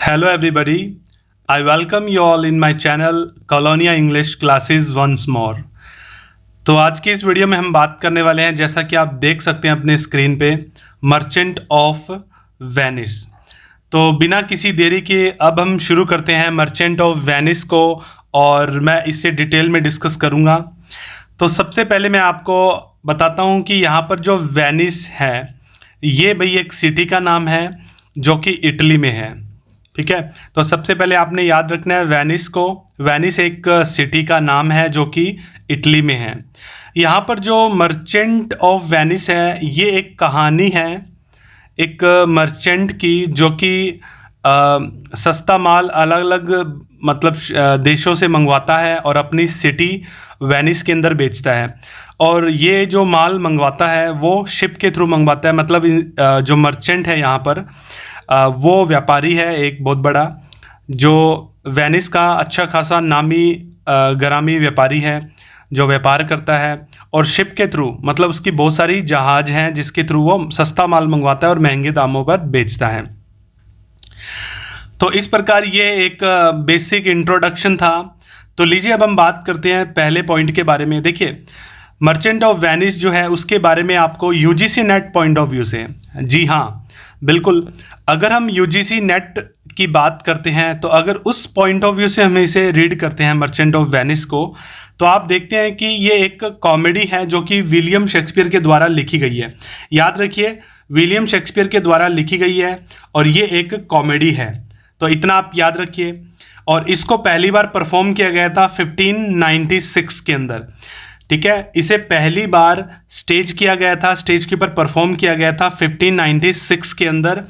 Hello everybody, I welcome you all in my channel Colonia English Classes once more। तो आज की इस video में हम बात करने वाले हैं, जैसा कि आप देख सकते हैं अपने स्क्रीन पे, मर्चेंट ऑफ वेनिस। तो बिना किसी देरी के अब हम शुरू करते हैं मर्चेंट ऑफ वेनिस को, और मैं इससे डिटेल में डिस्कस करूँगा। तो सबसे पहले मैं आपको बताता हूँ कि यहाँ पर जो वेनिस है, ये भाई एक सिटी का नाम है जो कि इटली में है। ठीक है, तो सबसे पहले आपने याद रखना है वेनिस को। वेनिस एक सिटी का नाम है जो कि इटली में है। यहाँ पर जो मर्चेंट ऑफ वेनिस है, ये एक कहानी है एक मर्चेंट की, जो कि सस्ता माल अलग अलग मतलब देशों से मंगवाता है और अपनी सिटी वेनिस के अंदर बेचता है। और ये जो माल मंगवाता है वो शिप के थ्रू मंगवाता है। मतलब जो मर्चेंट है यहाँ पर वो व्यापारी है एक बहुत बड़ा, जो वेनिस का अच्छा खासा नामी गरामी व्यापारी है, जो व्यापार करता है और शिप के थ्रू, मतलब उसकी बहुत सारी जहाज़ हैं जिसके थ्रू वो सस्ता माल मंगवाता है और महंगे दामों पर बेचता है। तो इस प्रकार ये एक बेसिक इंट्रोडक्शन था। तो लीजिए अब हम बात करते हैं पहले पॉइंट के बारे में। देखिए, मर्चेंट ऑफ वेनिस जो है उसके बारे में आपको UGC net point of view से, जी हाँ बिल्कुल, अगर हम यूजीसी नेट की बात करते हैं तो अगर उस पॉइंट ऑफ व्यू से हम इसे रीड करते हैं मर्चेंट ऑफ वेनिस को, तो आप देखते हैं कि ये एक कॉमेडी है जो कि विलियम शेक्सपियर के द्वारा लिखी गई है। याद रखिए, विलियम शेक्सपियर के द्वारा लिखी गई है और ये एक कॉमेडी है, तो इतना आप याद रखिए। और इसको पहली बार परफॉर्म किया गया था 1596 के अंदर। ठीक है, इसे पहली बार स्टेज किया गया था, स्टेज के ऊपर परफॉर्म किया गया था 1596 के अंदर।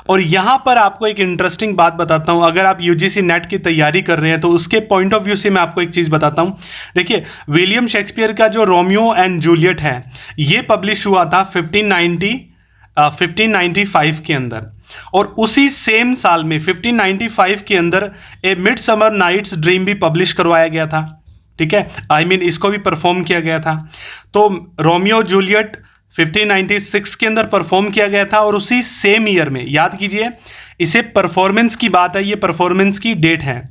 और यहाँ पर आपको एक इंटरेस्टिंग बात बताता हूँ, अगर आप यूजीसी नेट की तैयारी कर रहे हैं तो उसके पॉइंट ऑफ व्यू से मैं आपको एक चीज़ बताता हूँ। देखिए, विलियम शेक्सपियर का जो रोमियो एंड जूलियट है, ये पब्लिश हुआ था 1595 के अंदर। और उसी सेम साल में 1595 के अंदर ए मिडसमर नाइट्स ड्रीम भी पब्लिश करवाया गया था। ठीक है, इसको भी परफॉर्म किया गया था। तो रोमियो जूलियट 1596 के अंदर परफॉर्म किया गया था और उसी सेम ईयर में, याद कीजिए, इसे परफॉर्मेंस की बात है, ये परफॉर्मेंस की डेट है।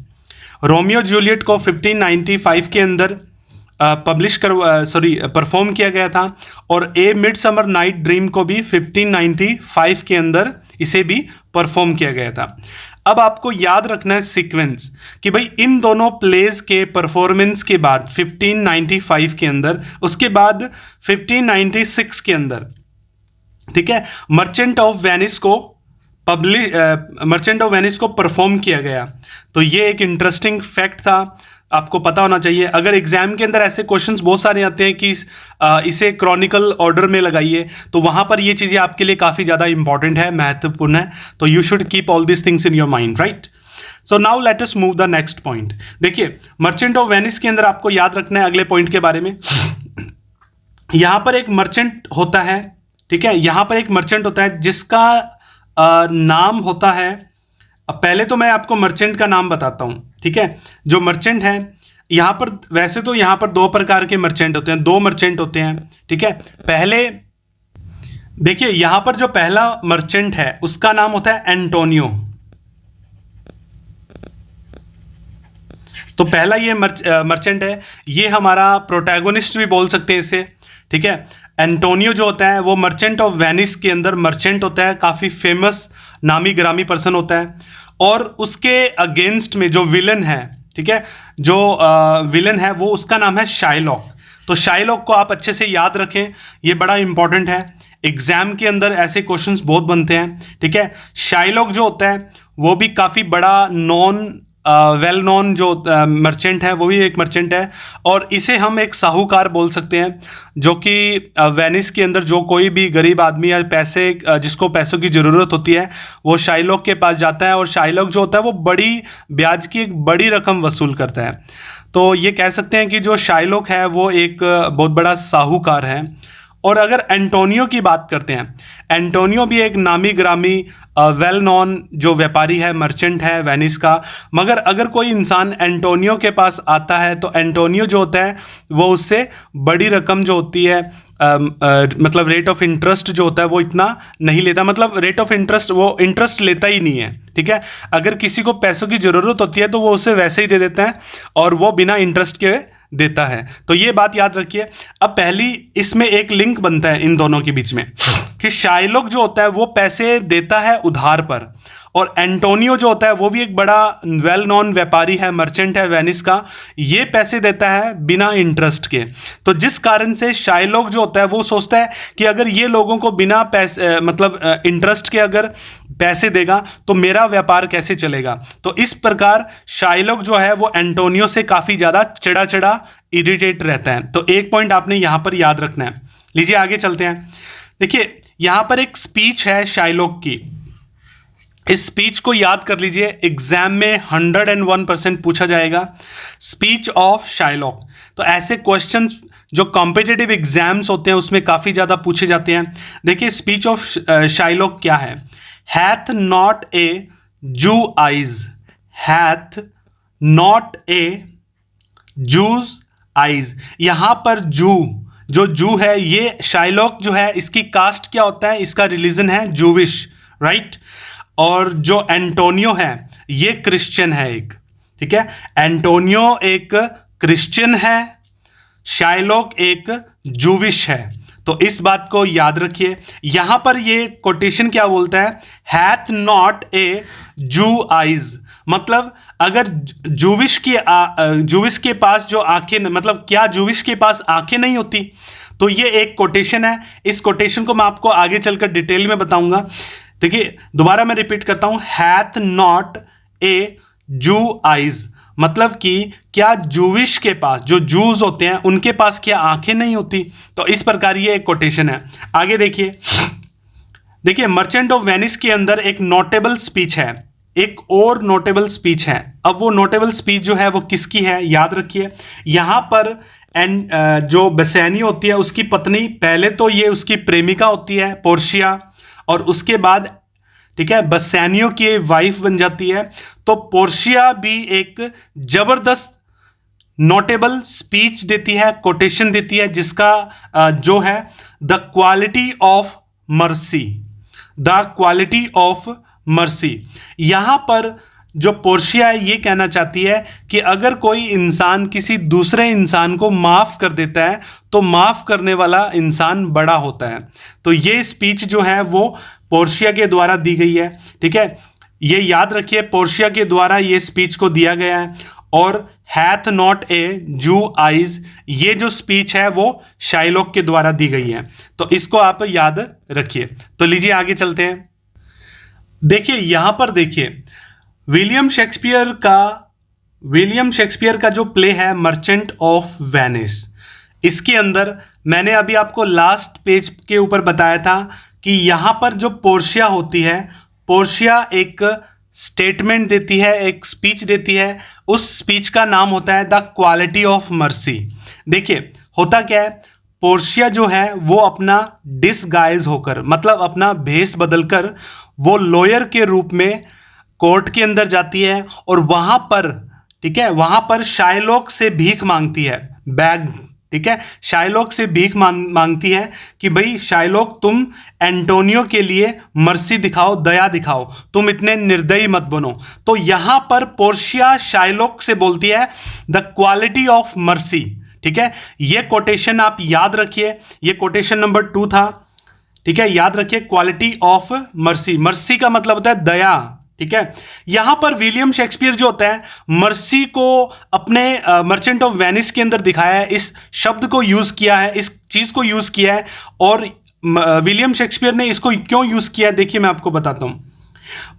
रोमियो जूलियट को 1595 के अंदर परफॉर्म किया गया था, और ए मिडसमर नाइट ड्रीम को भी 1595 के अंदर इसे भी परफॉर्म किया गया था। अब आपको याद रखना है सीक्वेंस, कि भाई इन दोनों प्लेज के परफॉर्मेंस के बाद 1595 के अंदर, उसके बाद 1596 के अंदर, ठीक है, मर्चेंट ऑफ वेनिस को परफॉर्म किया गया। तो ये एक इंटरेस्टिंग फैक्ट था, आपको पता होना चाहिए। अगर एग्जाम के अंदर ऐसे क्वेश्चंस बहुत सारे आते हैं कि इसे क्रॉनिकल ऑर्डर में लगाइए, तो वहां पर ये चीज़ें आपके लिए काफ़ी ज़्यादा इंपॉर्टेंट है, महत्वपूर्ण है। तो you should keep all this things in your mind, right. So now let us move the next point. देखिए, मर्चेंट ऑफ वेनिस के अंदर आपको याद रखना है अगले पॉइंट के बारे में। यहां पर एक मर्चेंट होता है, ठीक है, यहां पर एक मर्चेंट होता है जिसका नाम होता है, पहले तो मैं आपको मर्चेंट का नाम बताता हूं। ठीक है, जो मर्चेंट है यहां पर, वैसे तो यहां पर दो प्रकार के मर्चेंट होते हैं, दो मर्चेंट होते हैं। ठीक है, पहले देखिए, यहां पर जो पहला मर्चेंट है उसका नाम होता है एंटोनियो। तो पहला ये मर्चेंट है, ये हमारा प्रोटैगोनिस्ट भी बोल सकते हैं इसे। ठीक है, एंटोनियो जो होता है वो मर्चेंट ऑफ वेनिस के अंदर मर्चेंट होता है, काफ़ी फेमस नामी ग्रामी पर्सन होता है। और उसके अगेंस्ट में जो विलन है, ठीक है, जो विलन है वो उसका नाम है शाइलॉक। तो शाइलॉक को आप अच्छे से याद रखें, ये बड़ा इंपॉर्टेंट है, एग्जाम के अंदर ऐसे क्वेश्चंस बहुत बनते हैं। ठीक है, शाइलॉक जो होता है वो भी काफ़ी बड़ा वेल नोन जो मर्चेंट है, वो भी एक मर्चेंट है। और इसे हम एक साहूकार बोल सकते हैं, जो कि वेनिस के अंदर जो कोई भी गरीब आदमी या जिसको पैसों की ज़रूरत होती है, वो शाइलॉक के पास जाता है, और शाइलॉक जो होता है वो बड़ी ब्याज की एक बड़ी रकम वसूल करता है। तो ये कह सकते हैं कि जो शाइलॉक है वो एक बहुत बड़ा साहूकार है। और अगर एंटोनियो की बात करते हैं, एंटोनियो भी एक नामी ग्रामी वेल नोन जो व्यापारी है, मर्चेंट है वेनिस का। मगर अगर कोई इंसान एंटोनियो के पास आता है तो एंटोनियो जो होता है वो उससे बड़ी रकम जो होती है मतलब रेट ऑफ इंटरेस्ट जो होता है वो इतना नहीं लेता, मतलब रेट ऑफ इंटरेस्ट वो इंटरेस्ट लेता ही नहीं है। ठीक है, अगर किसी को पैसों की ज़रूरत होती है तो वो उसे वैसे ही दे देते हैं और वो बिना इंटरेस्ट के देता है। तो ये बात याद रखिए। अब पहली इसमें एक लिंक बनता है इन दोनों के बीच में कि शाइलॉक जो होता है वो पैसे देता है उधार पर, और एंटोनियो जो होता है वो भी एक बड़ा वेल नोन व्यापारी है, मर्चेंट है वेनिस का, ये पैसे देता है बिना इंटरेस्ट के। तो जिस कारण से शाइलॉक जो होता है वो सोचता है कि अगर ये लोगों को बिना पैसे मतलब इंटरेस्ट के अगर पैसे देगा तो मेरा व्यापार कैसे चलेगा। तो इस प्रकार शाइलॉक जो है वो एंटोनियो से काफ़ी ज़्यादा चिड़ा इरिटेट रहता है। तो एक पॉइंट आपने यहाँ पर याद रखना है। लीजिए आगे चलते हैं। देखिए यहाँ पर एक स्पीच है शाइलॉक की, इस स्पीच को याद कर लीजिए, एग्जाम में 101% पूछा जाएगा, स्पीच ऑफ शाइलॉक। तो ऐसे क्वेश्चंस जो कॉम्पिटिटिव एग्जाम्स होते हैं उसमें काफ़ी ज़्यादा पूछे जाते हैं। देखिए स्पीच ऑफ शाइलॉक क्या है। Hath not a Jew eyes, hath not a Jew's eyes. यहाँ पर जो जू है, ये शाइलॉक जो है इसकी कास्ट क्या होता है, इसका रिलीजन है जूविश, राइट। और जो एंटोनियो है ये क्रिश्चियन है एक, ठीक है, एंटोनियो एक क्रिश्चियन है, शाइलॉक एक जूविश है। तो इस बात को याद रखिए। यहां पर ये कोटेशन क्या बोलता है, hath not a Jew eyes, मतलब अगर जूविश के पास जो आंखें, मतलब क्या जूविश के पास आंखें नहीं होती। तो ये एक कोटेशन है। इस कोटेशन को मैं आपको आगे चलकर डिटेल में बताऊंगा। देखिए दोबारा मैं रिपीट करता हूं, hath not a Jew eyes, मतलब कि क्या जूविश के पास, जो जूज होते हैं उनके पास क्या आंखें नहीं होती। तो इस प्रकार ये एक कोटेशन है। आगे देखिए मर्चेंट ऑफ वेनिस के अंदर एक नोटेबल स्पीच है, एक और नोटेबल स्पीच है। अब वो नोटेबल स्पीच जो है वो किसकी है, याद रखिए। यहां पर जो बेसैनी होती है उसकी पत्नी, पहले तो ये उसकी प्रेमिका होती है पोर्शिया, और उसके बाद ठीक है बसैनियो की वाइफ बन जाती है। तो पोर्शिया भी एक जबरदस्त नोटेबल स्पीच देती है, कोटेशन देती है, जिसका जो है the quality of mercy, the quality of mercy. यहां पर जो पोर्शिया है ये कहना चाहती है कि अगर कोई इंसान किसी दूसरे इंसान को माफ कर देता है तो माफ करने वाला इंसान बड़ा होता है। तो ये स्पीच जो है वो पोर्शिया के द्वारा दी गई है, ठीक है, ये याद रखिए, पोर्शिया के द्वारा ये स्पीच को दिया गया है। और hath not a Jew eyes, ये जो स्पीच है वो शाइलॉक के द्वारा दी गई है। तो इसको आप याद रखिए। तो लीजिए आगे चलते हैं। देखिए यहां पर देखिए विलियम शेक्सपियर का जो प्ले है मर्चेंट ऑफ वेनिस, इसके अंदर मैंने अभी आपको लास्ट पेज के ऊपर बताया था कि यहां पर जो पोर्शिया होती है, पोर्शिया एक स्टेटमेंट देती है, एक स्पीच देती है। उस स्पीच का नाम होता है द क्वालिटी ऑफ मर्सी। देखिए होता क्या है, पोर्शिया जो है वो अपना डिसगाइज होकर, मतलब अपना भेष बदलकर वो लॉयर के रूप में कोर्ट के अंदर जाती है और वहां पर, ठीक है, वहां पर शाइलॉक से भीख मांगती है, बैग, ठीक है, शाइलॉक से भीख मांगती है कि भाई शाइलॉक तुम एंटोनियो के लिए मर्सी दिखाओ, दया दिखाओ, तुम इतने निर्दयी मत बनो। तो यहां पर पोर्शिया शाइलॉक से बोलती है द क्वालिटी ऑफ मर्सी, ठीक है। ये कोटेशन आप याद रखिए, ये कोटेशन नंबर 2 था, ठीक है, याद रखिए, क्वालिटी ऑफ मर्सी। मर्सी का मतलब होता है दया, ठीक है। यहां पर विलियम शेक्सपियर जो होता है मर्सी को अपने मर्चेंट ऑफ वेनिस के अंदर दिखाया है, इस शब्द को यूज किया है, इस चीज को यूज किया है। और विलियम शेक्सपियर ने इसको क्यों यूज किया है, देखिए मैं आपको बताता हूं।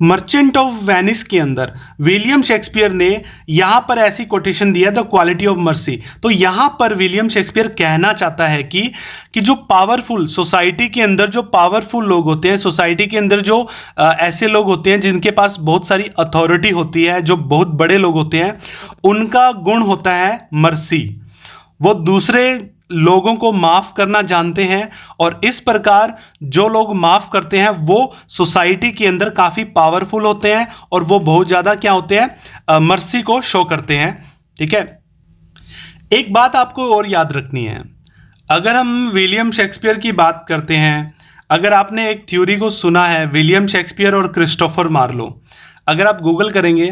मर्चेंट ऑफ वेनिस के अंदर विलियम शेक्सपियर ने यहां पर ऐसी कोटेशन दिया द क्वालिटी ऑफ मर्सी। तो यहां पर विलियम शेक्सपियर कहना चाहता है कि जो पावरफुल सोसाइटी के अंदर, जो पावरफुल लोग होते हैं, सोसाइटी के अंदर जो ऐसे लोग होते हैं जिनके पास बहुत सारी अथॉरिटी होती है, जो बहुत बड़े लोग होते हैं, उनका गुण होता है मर्सी। वो दूसरे लोगों को माफ करना जानते हैं और इस प्रकार जो लोग माफ करते हैं वो सोसाइटी के अंदर काफी पावरफुल होते हैं और वो बहुत ज्यादा क्या होते हैं, मर्सी को शो करते हैं, ठीक है। एक बात आपको और याद रखनी है, अगर हम विलियम शेक्सपियर की बात करते हैं, अगर आपने एक थ्योरी को सुना है विलियम शेक्सपियर और क्रिस्टोफर मार्लो, अगर आप गूगल करेंगे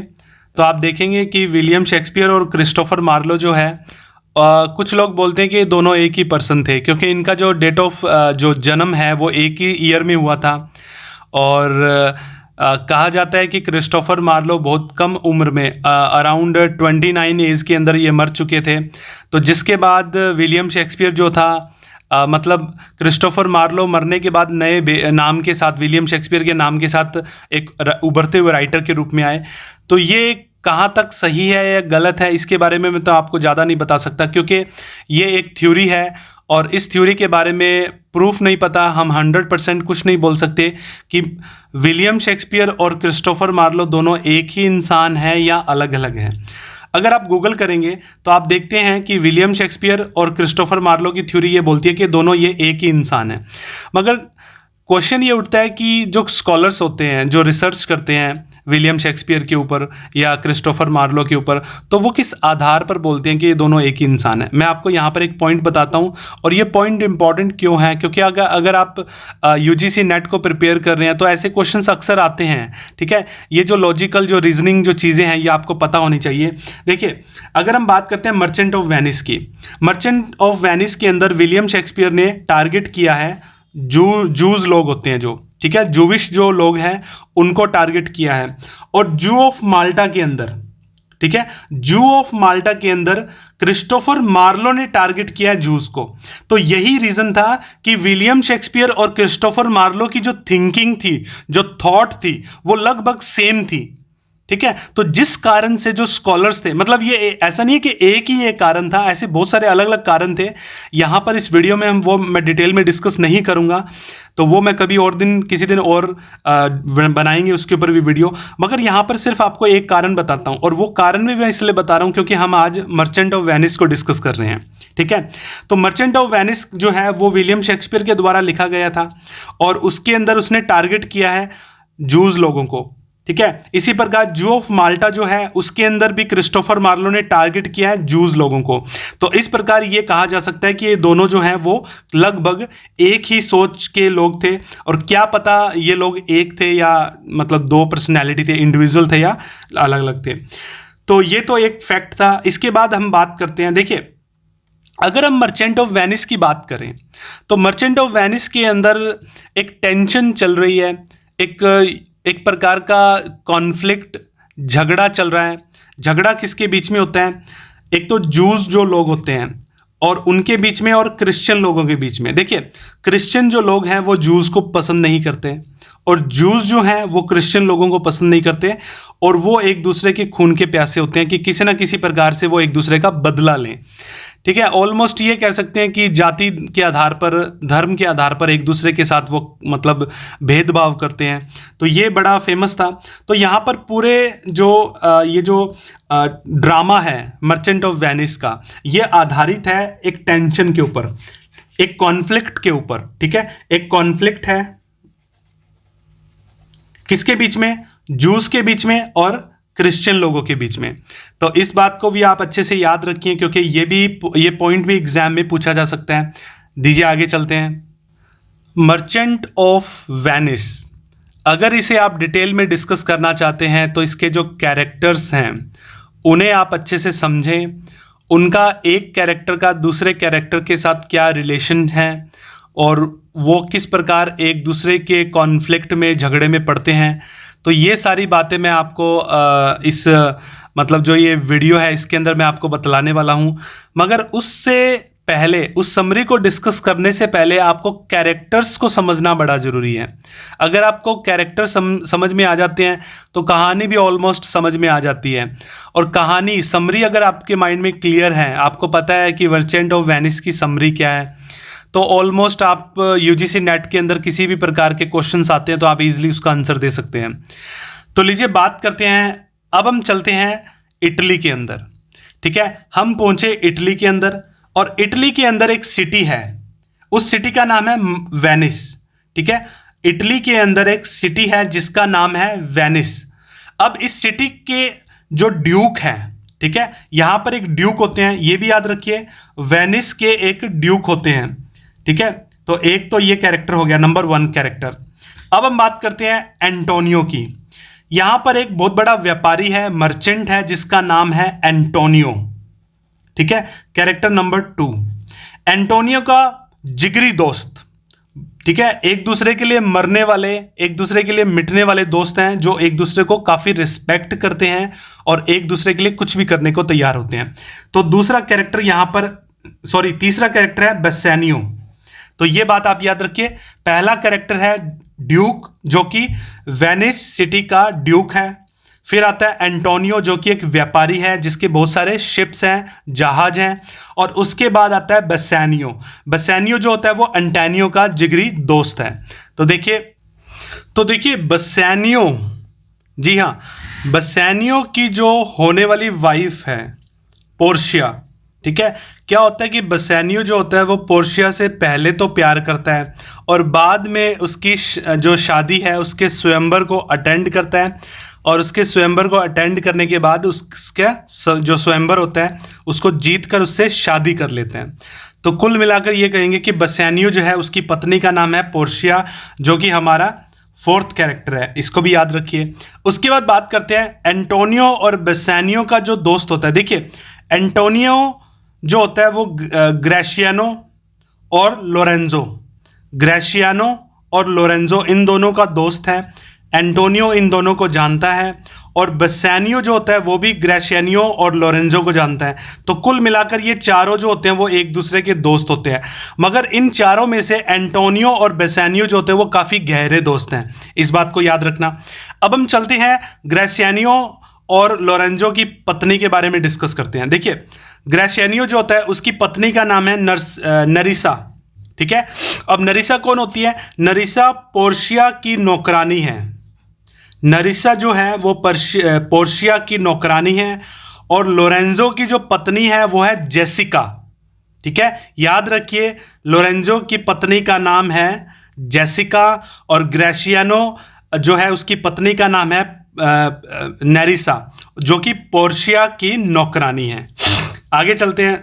तो आप देखेंगे कि विलियम शेक्सपियर और क्रिस्टोफर मार्लो जो है, कुछ लोग बोलते हैं कि ये दोनों एक ही पर्सन थे, क्योंकि इनका जो डेट ऑफ जो जन्म है वो एक ही ईयर में हुआ था। और कहा जाता है कि क्रिस्टोफर मार्लो बहुत कम उम्र में, अराउंड 29 एज के अंदर ये मर चुके थे। तो जिसके बाद विलियम शेक्सपियर जो था, मतलब क्रिस्टोफर मार्लो मरने के बाद नए नाम के साथ, विलियम शेक्सपियर के नाम के साथ एक उभरते हुए राइटर के रूप में आए। तो ये कहाँ तक सही है या गलत है, इसके बारे में मैं तो आपको ज़्यादा नहीं बता सकता, क्योंकि ये एक थ्योरी है और इस थ्योरी के बारे में प्रूफ नहीं पता। हम 100% कुछ नहीं बोल सकते कि विलियम शेक्सपियर और क्रिस्टोफर मार्लो दोनों एक ही इंसान हैं या अलग अलग हैं। अगर आप गूगल करेंगे तो आप देखते हैं कि विलियम शेक्सपियर और क्रिस्टोफर मार्लो की थ्योरी ये बोलती है कि दोनों ये एक ही इंसान है। मगर क्वेश्चन ये उठता है कि जो स्कॉलर्स होते हैं, जो रिसर्च करते हैं विलियम शेक्सपियर के ऊपर या क्रिस्टोफर मार्लो के ऊपर, तो वो किस आधार पर बोलते हैं कि ये दोनों एक ही इंसान है। मैं आपको यहाँ पर एक पॉइंट बताता हूँ, और ये पॉइंट इंपॉर्टेंट क्यों है, क्योंकि अगर आप यूजीसी नेट को प्रिपेयर कर रहे हैं तो ऐसे क्वेश्चंस अक्सर आते हैं। ठीक है, ये जो लॉजिकल, जो रीजनिंग, जो चीज़ें हैं, ये आपको पता होनी चाहिए। देखिए, अगर हम बात करते हैं मर्चेंट ऑफ वेनिस की, मर्चेंट ऑफ वेनिस के अंदर विलियम शेक्सपियर ने टारगेट किया है जूज लोग होते हैं जो, ठीक है, जूविश जो लोग हैं उनको टारगेट किया है। और जू ऑफ माल्टा के अंदर, ठीक है, जू ऑफ माल्टा के अंदर क्रिस्टोफर मार्लो ने टारगेट किया है जूस को। तो यही रीजन था कि विलियम शेक्सपियर और क्रिस्टोफर मार्लो की जो थिंकिंग थी, जो थॉट थी, वो लगभग सेम थी। ठीक है, तो जिस कारण से जो स्कॉलर्स थे, मतलब ये ऐसा नहीं है कि एक ही एक कारण था, ऐसे बहुत सारे अलग अलग कारण थे। यहां पर इस वीडियो में मैं डिटेल में डिस्कस नहीं करूंगा, तो वो मैं कभी और दिन, किसी दिन और बनाएंगे उसके ऊपर भी वीडियो। मगर यहां पर सिर्फ आपको एक कारण बताता हूं, और वो कारण भी मैं इसलिए बता रहा हूं क्योंकि हम आज मर्चेंट ऑफ वेनिस को डिस्कस कर रहे हैं। ठीक है, तो मर्चेंट ऑफ वेनिस जो है वो विलियम शेक्सपियर के द्वारा लिखा गया था, और उसके अंदर उसने टारगेट किया है जूज लोगों को। ठीक है, इसी प्रकार जू ऑफ माल्टा जो है उसके अंदर भी क्रिस्टोफर मार्लो ने टारगेट किया है जूज लोगों को। तो इस प्रकार ये कहा जा सकता है कि ये दोनों जो हैं वो लगभग एक ही सोच के लोग थे, और क्या पता ये लोग एक थे या मतलब दो पर्सनैलिटी थे, इंडिविजुअल थे या अलग अलग थे। तो ये तो एक फैक्ट था। इसके बाद हम बात करते हैं, देखिए, अगर हम मर्चेंट ऑफ वेनिस की बात करें तो मर्चेंट ऑफ वेनिस के अंदर एक टेंशन चल रही है, एक प्रकार का कॉन्फ्लिक्ट, झगड़ा चल रहा है। झगड़ा किसके बीच में होता है? एक तो जूस जो लोग होते हैं और उनके बीच में, और क्रिश्चियन लोगों के बीच में। देखिए, क्रिश्चियन जो लोग हैं वो जूस को पसंद नहीं करते, और जूस जो हैं वो क्रिश्चियन लोगों को पसंद नहीं करते, और वो एक दूसरे के खून के प्यासे होते हैं कि किसी ना किसी प्रकार से वो एक दूसरे का बदला लें। ठीक है, ऑलमोस्ट ये कह सकते हैं कि जाति के आधार पर, धर्म के आधार पर एक दूसरे के साथ वो मतलब भेदभाव करते हैं। तो ये बड़ा फेमस था। तो यहाँ पर पूरे जो ये जो ड्रामा है मर्चेंट ऑफ वेनिस का, ये आधारित है एक टेंशन के ऊपर, एक कॉन्फ्लिक्ट के ऊपर। ठीक है, एक कॉन्फ्लिक्ट है किसके बीच में? जूस के बीच में और क्रिश्चियन लोगों के बीच में। तो इस बात को भी आप अच्छे से याद रखिए, क्योंकि ये पॉइंट भी एग्जाम में पूछा जा सकता है। दीजिए आगे चलते हैं। मर्चेंट ऑफ वेनिस, अगर इसे आप डिटेल में डिस्कस करना चाहते हैं तो इसके जो कैरेक्टर्स हैं उन्हें आप अच्छे से समझें, उनका एक कैरेक्टर का दूसरे कैरेक्टर के साथ क्या रिलेशन है, और वो किस प्रकार एक दूसरे के कॉन्फ्लिक्ट में, झगड़े में पड़ते हैं। तो ये सारी बातें मैं आपको इस मतलब जो ये वीडियो है इसके अंदर मैं आपको बतलाने वाला हूँ। मगर उससे पहले, उस समरी को डिस्कस करने से पहले आपको कैरेक्टर्स को समझना बड़ा ज़रूरी है। अगर आपको कैरेक्टर समझ में आ जाते हैं तो कहानी भी ऑलमोस्ट समझ में आ जाती है। और कहानी समरी अगर आपके माइंड में क्लियर है, आपको पता है कि मर्चेंट ऑफ वेनिस की समरी क्या है, तो ऑलमोस्ट आप यूजीसी नेट के अंदर किसी भी प्रकार के क्वेश्चंस आते हैं तो आप इजीली उसका आंसर दे सकते हैं। तो लीजिए बात करते हैं, अब हम चलते हैं इटली के अंदर। ठीक है, हम पहुंचे इटली के अंदर, और इटली के अंदर एक सिटी है, उस सिटी का नाम है वेनिस। ठीक है, इटली के अंदर एक सिटी है जिसका नाम है वेनिस। अब इस सिटी के जो ड्यूक हैं, ठीक है, यहां पर एक ड्यूक होते हैं, ये भी याद रखिए, वेनिस के एक ड्यूक होते हैं, ठीक है। तो एक तो ये कैरेक्टर हो गया, नंबर 1 कैरेक्टर। अब हम बात करते हैं एंटोनियो की। यहां पर एक बहुत बड़ा व्यापारी है, मर्चेंट है, जिसका नाम है एंटोनियो, ठीक है, कैरेक्टर नंबर 2। एंटोनियो का जिगरी दोस्त, ठीक है, एक दूसरे के लिए मरने वाले, एक दूसरे के लिए मिटने वाले दोस्त हैं, जो एक दूसरे को काफी रिस्पेक्ट करते हैं और एक दूसरे के लिए कुछ भी करने को तैयार होते हैं। तो दूसरा कैरेक्टर यहां पर, सॉरी, तीसरा कैरेक्टर है बेसेनियो। तो ये बात आप याद रखिए, पहला कैरेक्टर है ड्यूक, जो कि वेनिस सिटी का ड्यूक है। फिर आता है एंटोनियो, जो कि एक व्यापारी है, जिसके बहुत सारे शिप्स हैं, जहाज हैं। और उसके बाद आता है बेसेनियो। बेसेनियो जो होता है वो एंटोनियो का जिगरी दोस्त है। तो देखिए बेसेनियो, जी हाँ, बेसेनियो की जो होने वाली वाइफ है पोर्शिया, ठीक है, क्या होता है कि बेसेनियो जो होता है वो पोर्शिया से पहले तो प्यार करता है और बाद में उसकी जो शादी है उसके स्वयंवर को अटेंड करता है, और उसके स्वयंवर को अटेंड करने के बाद उसका जो स्वयंवर होता है उसको जीत कर उससे शादी कर लेते हैं। तो कुल मिलाकर ये कहेंगे कि बेसेनियो जो है उसकी पत्नी का नाम है पोर्शिया, जो कि हमारा 4th कैरेक्टर है, इसको भी याद रखिए। उसके बाद बात करते हैं एंटोनियो और बेसेनियो का जो दोस्त होता है। देखिए एंटोनियो जो होता है वो ग्रेशियानो और लोरेंजो, ग्रेशियानो और लोरेंजो इन दोनों का दोस्त है। एंटोनियो इन दोनों को जानता है और बेसेनियो जो होता है वो भी ग्रेशियानो और लोरेंजो को जानता है। तो कुल मिलाकर ये चारों जो होते हैं वो एक दूसरे के दोस्त होते हैं। मगर इन चारों में से एंटोनियो और बेसेनियो जो होते हैं वो काफ़ी गहरे दोस्त हैं, इस बात को याद रखना। अब हम चलते हैं ग्रेशियानो और लोरेंजो की पत्नी के बारे में डिस्कस करते हैं। देखिए ग्रेशियानो जो होता है उसकी पत्नी का नाम है नरिसा, ठीक है। अब नरिसा कौन होती है? नरिसा पोर्शिया की नौकरानी है। नरिसा जो है वो पोर्शिया की नौकरानी है। और लोरेंजो की जो पत्नी है वो है जेसिका, ठीक है, याद रखिए लोरेंजो की पत्नी का नाम है जेसिका और ग्रेशियानो जो है उसकी पत्नी का नाम है नरिसा, जो कि पोर्शिया की नौकरानी है। आगे चलते हैं।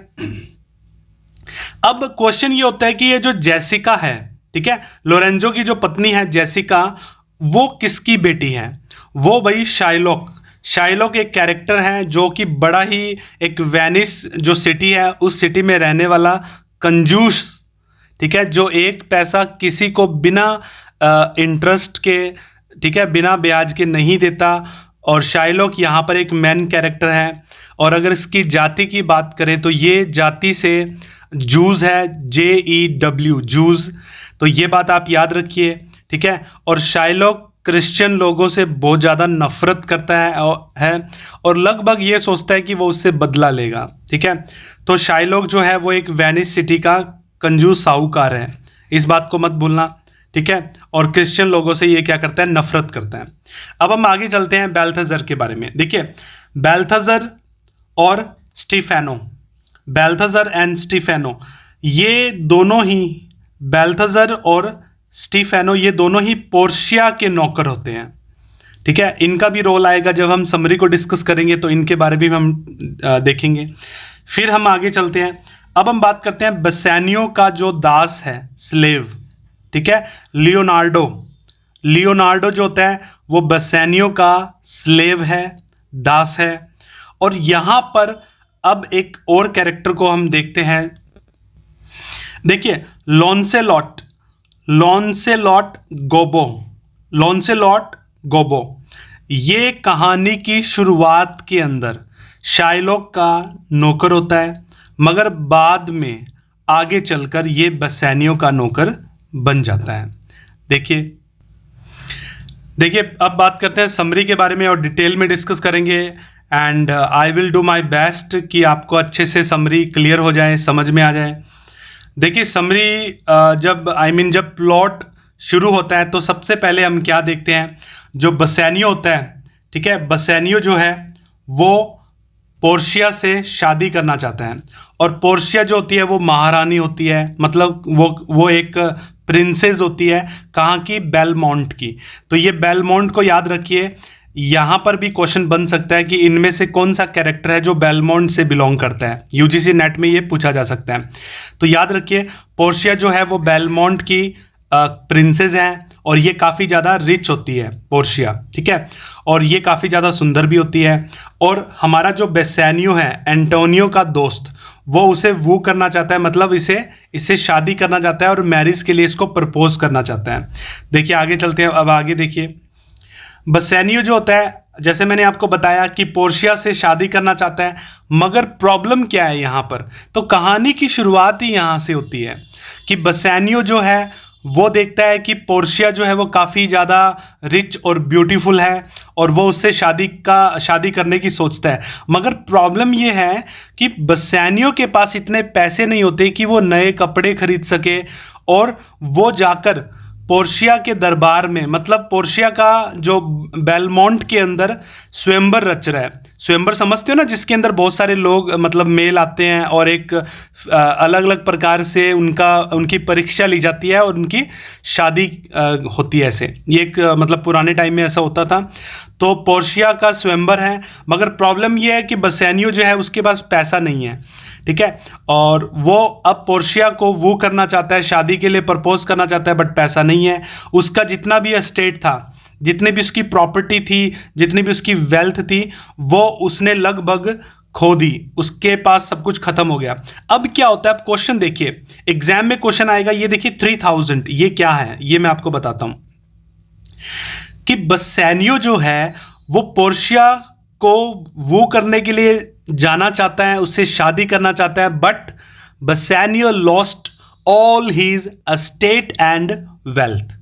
अब क्वेश्चन ये होता है कि ये जो जेसिका है, ठीक है, लोरेंजो की जो पत्नी है जेसिका, वो किसकी बेटी है? वो भाई शाइलॉक। शाइलॉक एक कैरेक्टर है जो कि बड़ा ही एक वेनिस जो सिटी है उस सिटी में रहने वाला कंजूस, ठीक है, जो एक पैसा किसी को बिना इंटरेस्ट के, ठीक है, बिना ब्याज के नहीं देता। और शाइलॉक यहाँ पर एक मेन कैरेक्टर है। और अगर इसकी जाति की बात करें तो ये जाति से जूज है, JEW, जूज। तो ये बात आप याद रखिए, ठीक है। और शाइलॉक क्रिश्चियन लोगों से बहुत ज़्यादा नफरत करता है और लगभग ये सोचता है कि वो उससे बदला लेगा, ठीक है। तो शाइलॉक जो है वो एक वेनिस सिटी का कंजूस साहूकार है, इस बात को मत भूलना, ठीक है। और क्रिश्चियन लोगों से ये क्या करता है? नफरत करता है। अब हम आगे चलते हैं बेल्थेजर के बारे में। देखिए बेल्थेजर और स्टीफेनो, बेल्थेजर एंड स्टीफेनो, ये दोनों ही, बेल्थेजर और स्टीफेनो ये दोनों ही पोर्शिया के नौकर होते हैं, ठीक है। इनका भी रोल आएगा जब हम समरी को डिस्कस करेंगे तो इनके बारे में हम देखेंगे। फिर हम आगे चलते हैं। अब हम बात करते हैं बेसेनियो का जो दास है, स्लेव, ठीक है, लियोनार्डो। लियोनार्डो जो होता है वो बेसेनियो का स्लेव है, दास है। और यहां पर अब एक और कैरेक्टर को हम देखते हैं। देखिए लॉन्सेलॉट, लॉन्सेलॉट गोबो, लॉन्सेलॉट गोबो, ये कहानी की शुरुआत के अंदर शाइलॉक का नौकर होता है, मगर बाद में आगे चलकर ये बेसेनियो का नौकर बन जाता है। देखिए अब बात करते हैं समरी के बारे में और डिटेल में डिस्कस करेंगे। And I will do my best कि आपको अच्छे से समरी क्लियर हो जाए, समझ में आ जाए। देखिए समरी जब प्लॉट शुरू होता है तो सबसे पहले हम क्या देखते हैं, जो बेसेनियो होता है, ठीक है, बेसेनियो जो है वो पोर्शिया से शादी करना चाहता है। और पोर्शिया जो होती है वो महारानी होती है, मतलब वो एक प्रिंसेस होती है, कहाँ की? बेलमोंट की। तो ये बेलमोंट को याद रखिए, यहां पर भी क्वेश्चन बन सकता है कि इनमें से कौन सा कैरेक्टर है जो बेलमोंट से बिलोंग करता है। यूजीसी नेट में ये पूछा जा सकता है। तो याद रखिए, पोर्शिया जो है वो बेलमोंट की प्रिंसेस है और ये काफ़ी ज़्यादा रिच होती है पोर्शिया, ठीक है, और ये काफ़ी ज़्यादा सुंदर भी होती है। और हमारा जो बेसानियो है, एंटोनियो का दोस्त, वो उसे वू करना चाहता है, मतलब इसे शादी करना चाहता है और मैरिज के लिए इसको प्रपोज करना चाहता है। देखिए आगे चलते हैं। अब आगे देखिए, बेसानियो जो होता है, जैसे मैंने आपको बताया कि पोर्शिया से शादी करना चाहता है, मगर प्रॉब्लम क्या है यहाँ पर। तो कहानी की शुरुआत ही यहाँ से होती है कि बेसानियो जो है वो देखता है कि पोर्शिया जो है वो काफ़ी ज़्यादा रिच और ब्यूटीफुल है और वो उससे शादी करने की सोचता है। मगर प्रॉब्लम ये है कि बेसानियो के पास इतने पैसे नहीं होते कि वो नए कपड़े खरीद सके और वो जाकर पोर्शिया के दरबार में, मतलब पोर्शिया का जो बेलमोंट के अंदर स्वयंवर रच रहा है। स्वयंवर समझते हो ना, जिसके अंदर बहुत सारे लोग मतलब मेल आते हैं और एक अलग अलग प्रकार से उनकी परीक्षा ली जाती है और उनकी शादी होती है। ऐसे ये एक मतलब पुराने टाइम में ऐसा होता था। तो पोर्शिया का स्वयंवर है, मगर प्रॉब्लम ये है कि बेसानियो जो है उसके पास पैसा नहीं है, ठीक है, और वो अब पोर्शिया को वो करना चाहता है, शादी के लिए प्रपोज करना चाहता है, बट पैसा नहीं है। उसका जितना भी एस्टेट था, जितने भी उसकी प्रॉपर्टी थी, जितनी भी उसकी वेल्थ थी, वो उसने लगभग खो दी, उसके पास सब कुछ खत्म हो गया। अब क्या होता है, अब क्वेश्चन देखिए, एग्जाम में क्वेश्चन आएगा, ये देखिए 3000, ये क्या है, ये मैं आपको बताता हूं कि बेसानियो जो है वो पोर्शिया को वो करने के लिए जाना चाहता है, उससे शादी करना चाहता है, but Bassanio lost all his estate and wealth.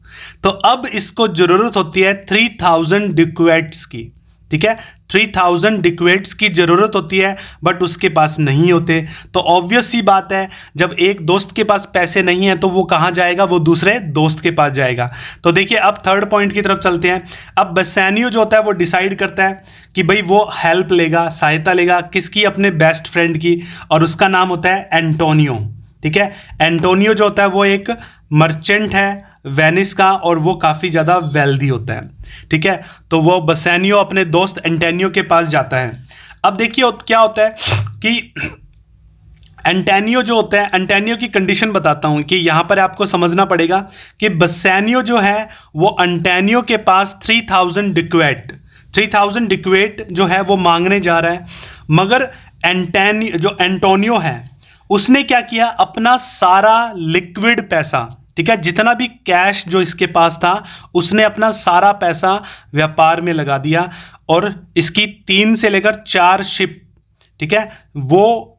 तो अब इसको जरूरत होती है 3000 डिक्वेट्स की, ठीक है, 3000 डिक्वेट्स की जरूरत होती है, बट उसके पास नहीं होते। तो ऑब्वियस सी बात है, जब एक दोस्त के पास पैसे नहीं है तो वो कहाँ जाएगा, वो दूसरे दोस्त के पास जाएगा। तो देखिए अब थर्ड पॉइंट की तरफ चलते हैं। अब बेसानियो जो होता है वो डिसाइड करता है कि भाई वो हेल्प लेगा, सहायता लेगा, किसकी, अपने बेस्ट फ्रेंड की, और उसका नाम होता है एंटोनियो, ठीक है। एंटोनियो जो होता है वो एक मर्चेंट है वेनिस का और वो काफ़ी ज़्यादा वेल्दी होता है, ठीक है। तो वो बेसानियो अपने दोस्त एंटोनियो के पास जाता है। अब देखिए क्या होता है कि एंटोनियो जो होता है, एंटोनियो की कंडीशन बताता हूँ कि यहाँ पर आपको समझना पड़ेगा कि बेसानियो जो है वो एंटोनियो के पास 3000 डिक्वेट जो है वो मांगने जा रहा है, मगर जो एंटोनियो है उसने क्या किया, अपना सारा लिक्विड पैसा, ठीक है, जितना भी कैश जो इसके पास था, उसने अपना सारा पैसा व्यापार में लगा दिया और इसकी 3 से लेकर 4 शिप, ठीक है, वो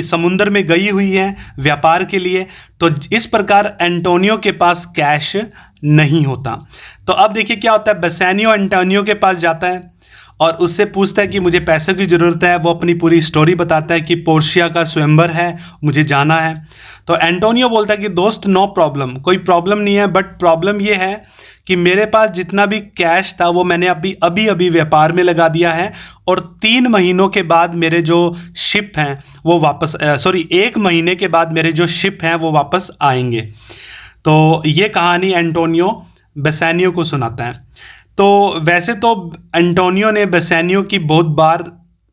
समुद्र में गई हुई है व्यापार के लिए। तो इस प्रकार एंटोनियो के पास कैश नहीं होता। तो अब देखिए क्या होता है, बेसानियो एंटोनियो के पास जाता है और उससे पूछता है कि मुझे पैसे की ज़रूरत है। वो अपनी पूरी स्टोरी बताता है कि पोर्शिया का स्वयंवर है, मुझे जाना है। तो एंटोनियो बोलता है कि दोस्त नो प्रॉब्लम, कोई प्रॉब्लम नहीं है, बट प्रॉब्लम ये है कि मेरे पास जितना भी कैश था वो मैंने अभी व्यापार में लगा दिया है और 3 महीनों के बाद मेरे जो शिप हैं वो वापस 1 महीने के बाद मेरे जो शिप हैं वो वापस आएंगे। तो ये कहानी एंटोनियो बेसानियो को सुनाता है। तो वैसे तो एंटोनियो ने बेसानियो की बहुत बार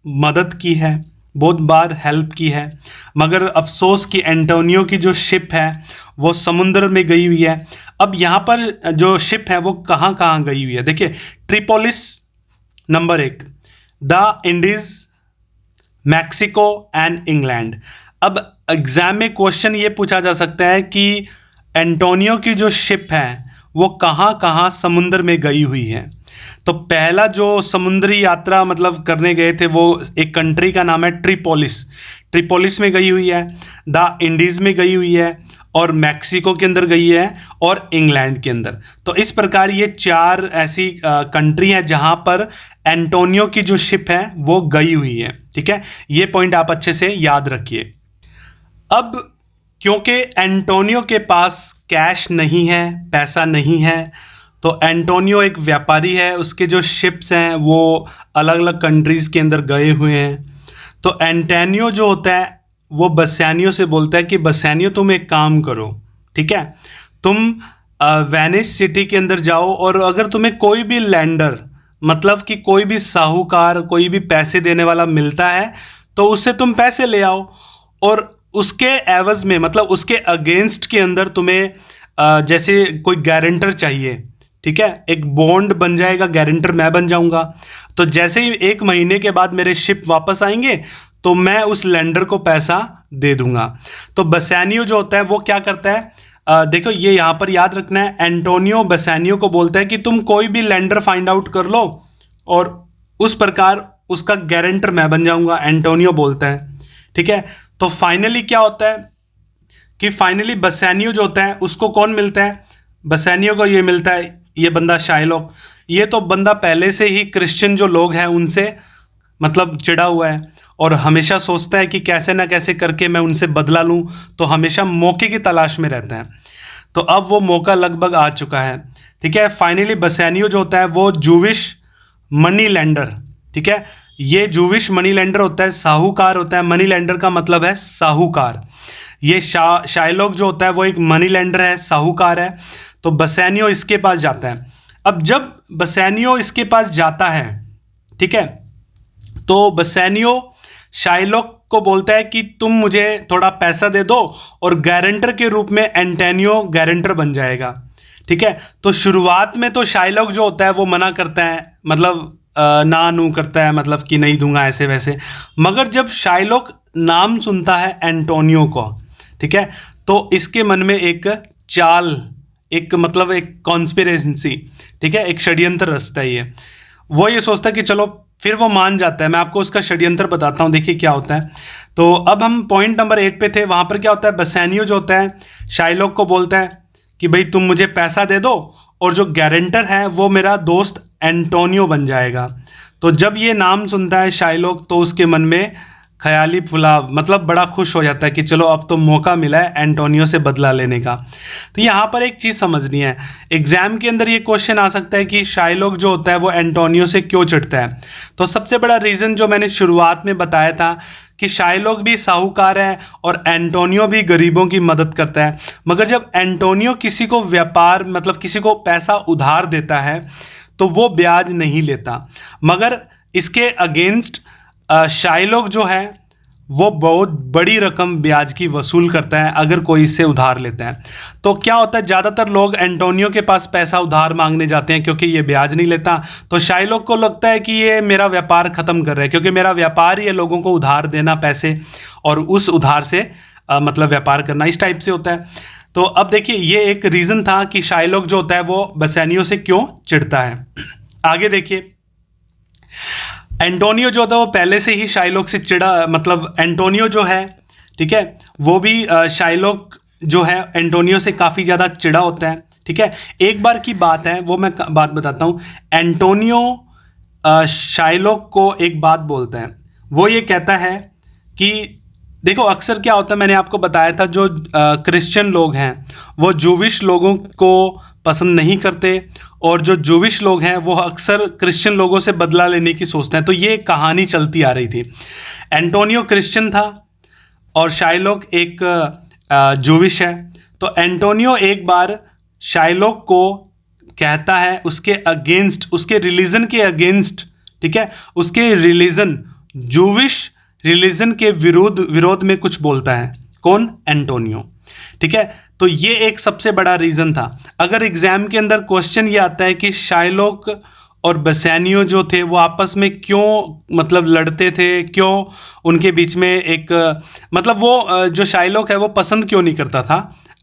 मदद की है, बहुत बार हेल्प की है, मगर अफसोस कि एंटोनियो की जो शिप है वो समुद्र में गई हुई है। अब यहाँ पर जो शिप है वो कहाँ कहाँ गई हुई है, देखिए Tripolis number 1, the Indies, Mexico and England. अब एग्जाम में क्वेश्चन ये पूछा जा सकता है कि एंटोनियो की जो शिप है वो कहाँ कहाँ समुद्र में गई हुई है। तो पहला जो समुद्री यात्रा मतलब करने गए थे वो एक कंट्री का नाम है ट्रिपोलिस में गई हुई है, द इंडीज़ में गई हुई है और मैक्सिको के अंदर गई है और इंग्लैंड के अंदर। तो इस प्रकार ये 4 ऐसी कंट्री हैं जहाँ पर एंटोनियो की जो शिप है वो गई हुई है, ठीक है। ये पॉइंट आप अच्छे से याद रखिए। अब क्योंकि एंटोनियो के पास कैश नहीं है, पैसा नहीं है, तो एंटोनियो एक व्यापारी है, उसके जो शिप्स हैं वो अलग अलग कंट्रीज़ के अंदर गए हुए हैं। तो एंटोनियो जो होता है वो बेसानियो से बोलता है कि बेसानियो तुम एक काम करो, ठीक है, तुम वेनिस सिटी के अंदर जाओ और अगर तुम्हें कोई भी लैंडर मतलब कि कोई भी साहूकार, कोई भी पैसे देने वाला मिलता है तो उससे तुम पैसे ले आओ, और उसके एवज में मतलब उसके अगेंस्ट के अंदर तुम्हें जैसे कोई गारंटर चाहिए, ठीक है, एक बॉन्ड बन जाएगा, गारंटर मैं बन जाऊंगा। तो जैसे ही 1 महीने के बाद मेरे शिप वापस आएंगे तो मैं उस लेंडर को पैसा दे दूंगा। तो बसैनियो जो होता है वो क्या करता है, देखो ये यहाँ पर याद रखना है, एंटोनियो बसैनियो को बोलता है कि तुम कोई भी लेंडर फाइंड आउट कर लो और उस प्रकार उसका गारंटर मैं बन जाऊंगा, एंटोनियो बोलता है, ठीक है। तो फाइनली क्या होता है कि फाइनली बसैनियो जो होता है उसको कौन मिलता है, बसैनियो को ये मिलता है, ये बंदा शाइलॉक। ये तो बंदा पहले से ही क्रिश्चियन जो लोग हैं उनसे मतलब चिढ़ा हुआ है और हमेशा सोचता है कि कैसे ना कैसे करके मैं उनसे बदला लूं, तो हमेशा मौके की तलाश में रहता है। तो अब वो मौका लगभग आ चुका है, ठीक है। फाइनली बसैनियो जो होता है वो जूविश मनी लेंडर, ठीक है, ये जूविश मनी लेंडर होता है, साहूकार होता है। मनी लेंडर का मतलब है साहूकार। ये शाइलॉक जो होता है वो एक मनी लेंडर है, साहूकार है। तो बसैनियो इसके पास जाता है। अब जब बसैनियो इसके पास जाता है, ठीक है, तो बसैनियो शाइलॉक को बोलता है कि तुम मुझे थोड़ा पैसा दे दो और गारंटर के रूप में एंटोनियो गारंटर बन जाएगा, ठीक है। तो शुरुआत में तो शाइलॉक जो होता है वो मना करता है, मतलब ना नू करता है, मतलब कि नहीं दूंगा ऐसे वैसे। मगर जब शाइलॉक नाम सुनता है एंटोनियो को, ठीक है, तो इसके मन में एक चाल, एक मतलब एक कॉन्स्पिरेसी, ठीक है, एक षड्यंत्र रचता है। वो ये सोचता है कि चलो, फिर वो मान जाता है। मैं आपको उसका षड्यंत्र बताता हूँ, देखिए क्या होता है। तो अब हम पॉइंट नंबर 8 पे थे। वहाँ पर क्या होता है, बसैनियो जो होता है शाइलॉक को बोलता है कि भाई तुम मुझे पैसा दे दो और जो गारंटर है वो मेरा दोस्त एंटोनियो बन जाएगा। तो जब ये नाम सुनता है शाइलॉक तो उसके मन में ख्याली फुलाव, मतलब बड़ा खुश हो जाता है कि चलो अब तो मौका मिला है एंटोनियो से बदला लेने का। तो यहाँ पर एक चीज़ समझनी है, एग्जाम के अंदर ये क्वेश्चन आ सकता है कि शाइलॉक जो होता है वो एंटोनियो से क्यों चिढ़ता है। तो सबसे बड़ा रीज़न जो मैंने शुरुआत में बताया था कि शाइलॉक भी साहूकार है और एंटोनियो भी गरीबों की मदद करता है। मगर जब एंटोनियो किसी को व्यापार मतलब किसी को पैसा उधार देता है तो वो ब्याज नहीं लेता, मगर इसके अगेंस्ट शाइलॉक जो है वो बहुत बड़ी रकम ब्याज की वसूल करता है अगर कोई इससे उधार लेता है। तो क्या होता है, ज़्यादातर लोग एंटोनियो के पास पैसा उधार मांगने जाते हैं क्योंकि ये ब्याज नहीं लेता। तो शाइलॉक को लगता है कि ये मेरा व्यापार ख़त्म कर रहा है, क्योंकि मेरा व्यापार ही है लोगों को उधार देना पैसे और उस उधार से मतलब व्यापार करना, इस टाइप से होता है। तो अब देखिए ये एक रीज़न था कि शाइलॉक जो होता है वो बसैनियो से क्यों चिढ़ता है। आगे देखिए, एंटोनियो जो था वो पहले से ही शाइलॉक से चिढ़ा, मतलब एंटोनियो जो है, ठीक है, वो भी शाइलॉक जो है एंटोनियो से काफ़ी ज़्यादा चिढ़ा होता है, ठीक है। एक बार की बात है, वो मैं बात बताता हूँ। एंटोनियो शाइलॉक को एक बात बोलता है, वो ये कहता है कि देखो अक्सर क्या होता है, मैंने आपको बताया था जो क्रिश्चियन लोग हैं वो जूविश लोगों को पसंद नहीं करते और जो जूविश लोग हैं वो अक्सर क्रिश्चियन लोगों से बदला लेने की सोचते हैं। तो ये कहानी चलती आ रही थी। एंटोनियो क्रिश्चियन था और शाइलॉक एक जूविश है। तो एंटोनियो एक बार शाइलॉक को कहता है उसके अगेंस्ट, उसके रिलीजन के अगेंस्ट, ठीक है, उसके रिलीजन जूविश रिलीजन के विरोध में कुछ बोलता है। कौन? एंटोनियो, ठीक है। तो ये एक सबसे बड़ा रीज़न था। अगर एग्जाम के अंदर क्वेश्चन ये आता है कि शाइलॉक और बसैनियो जो थे वो आपस में क्यों मतलब लड़ते थे, क्यों उनके बीच में एक मतलब वो जो शाइलॉक है वो पसंद क्यों नहीं करता था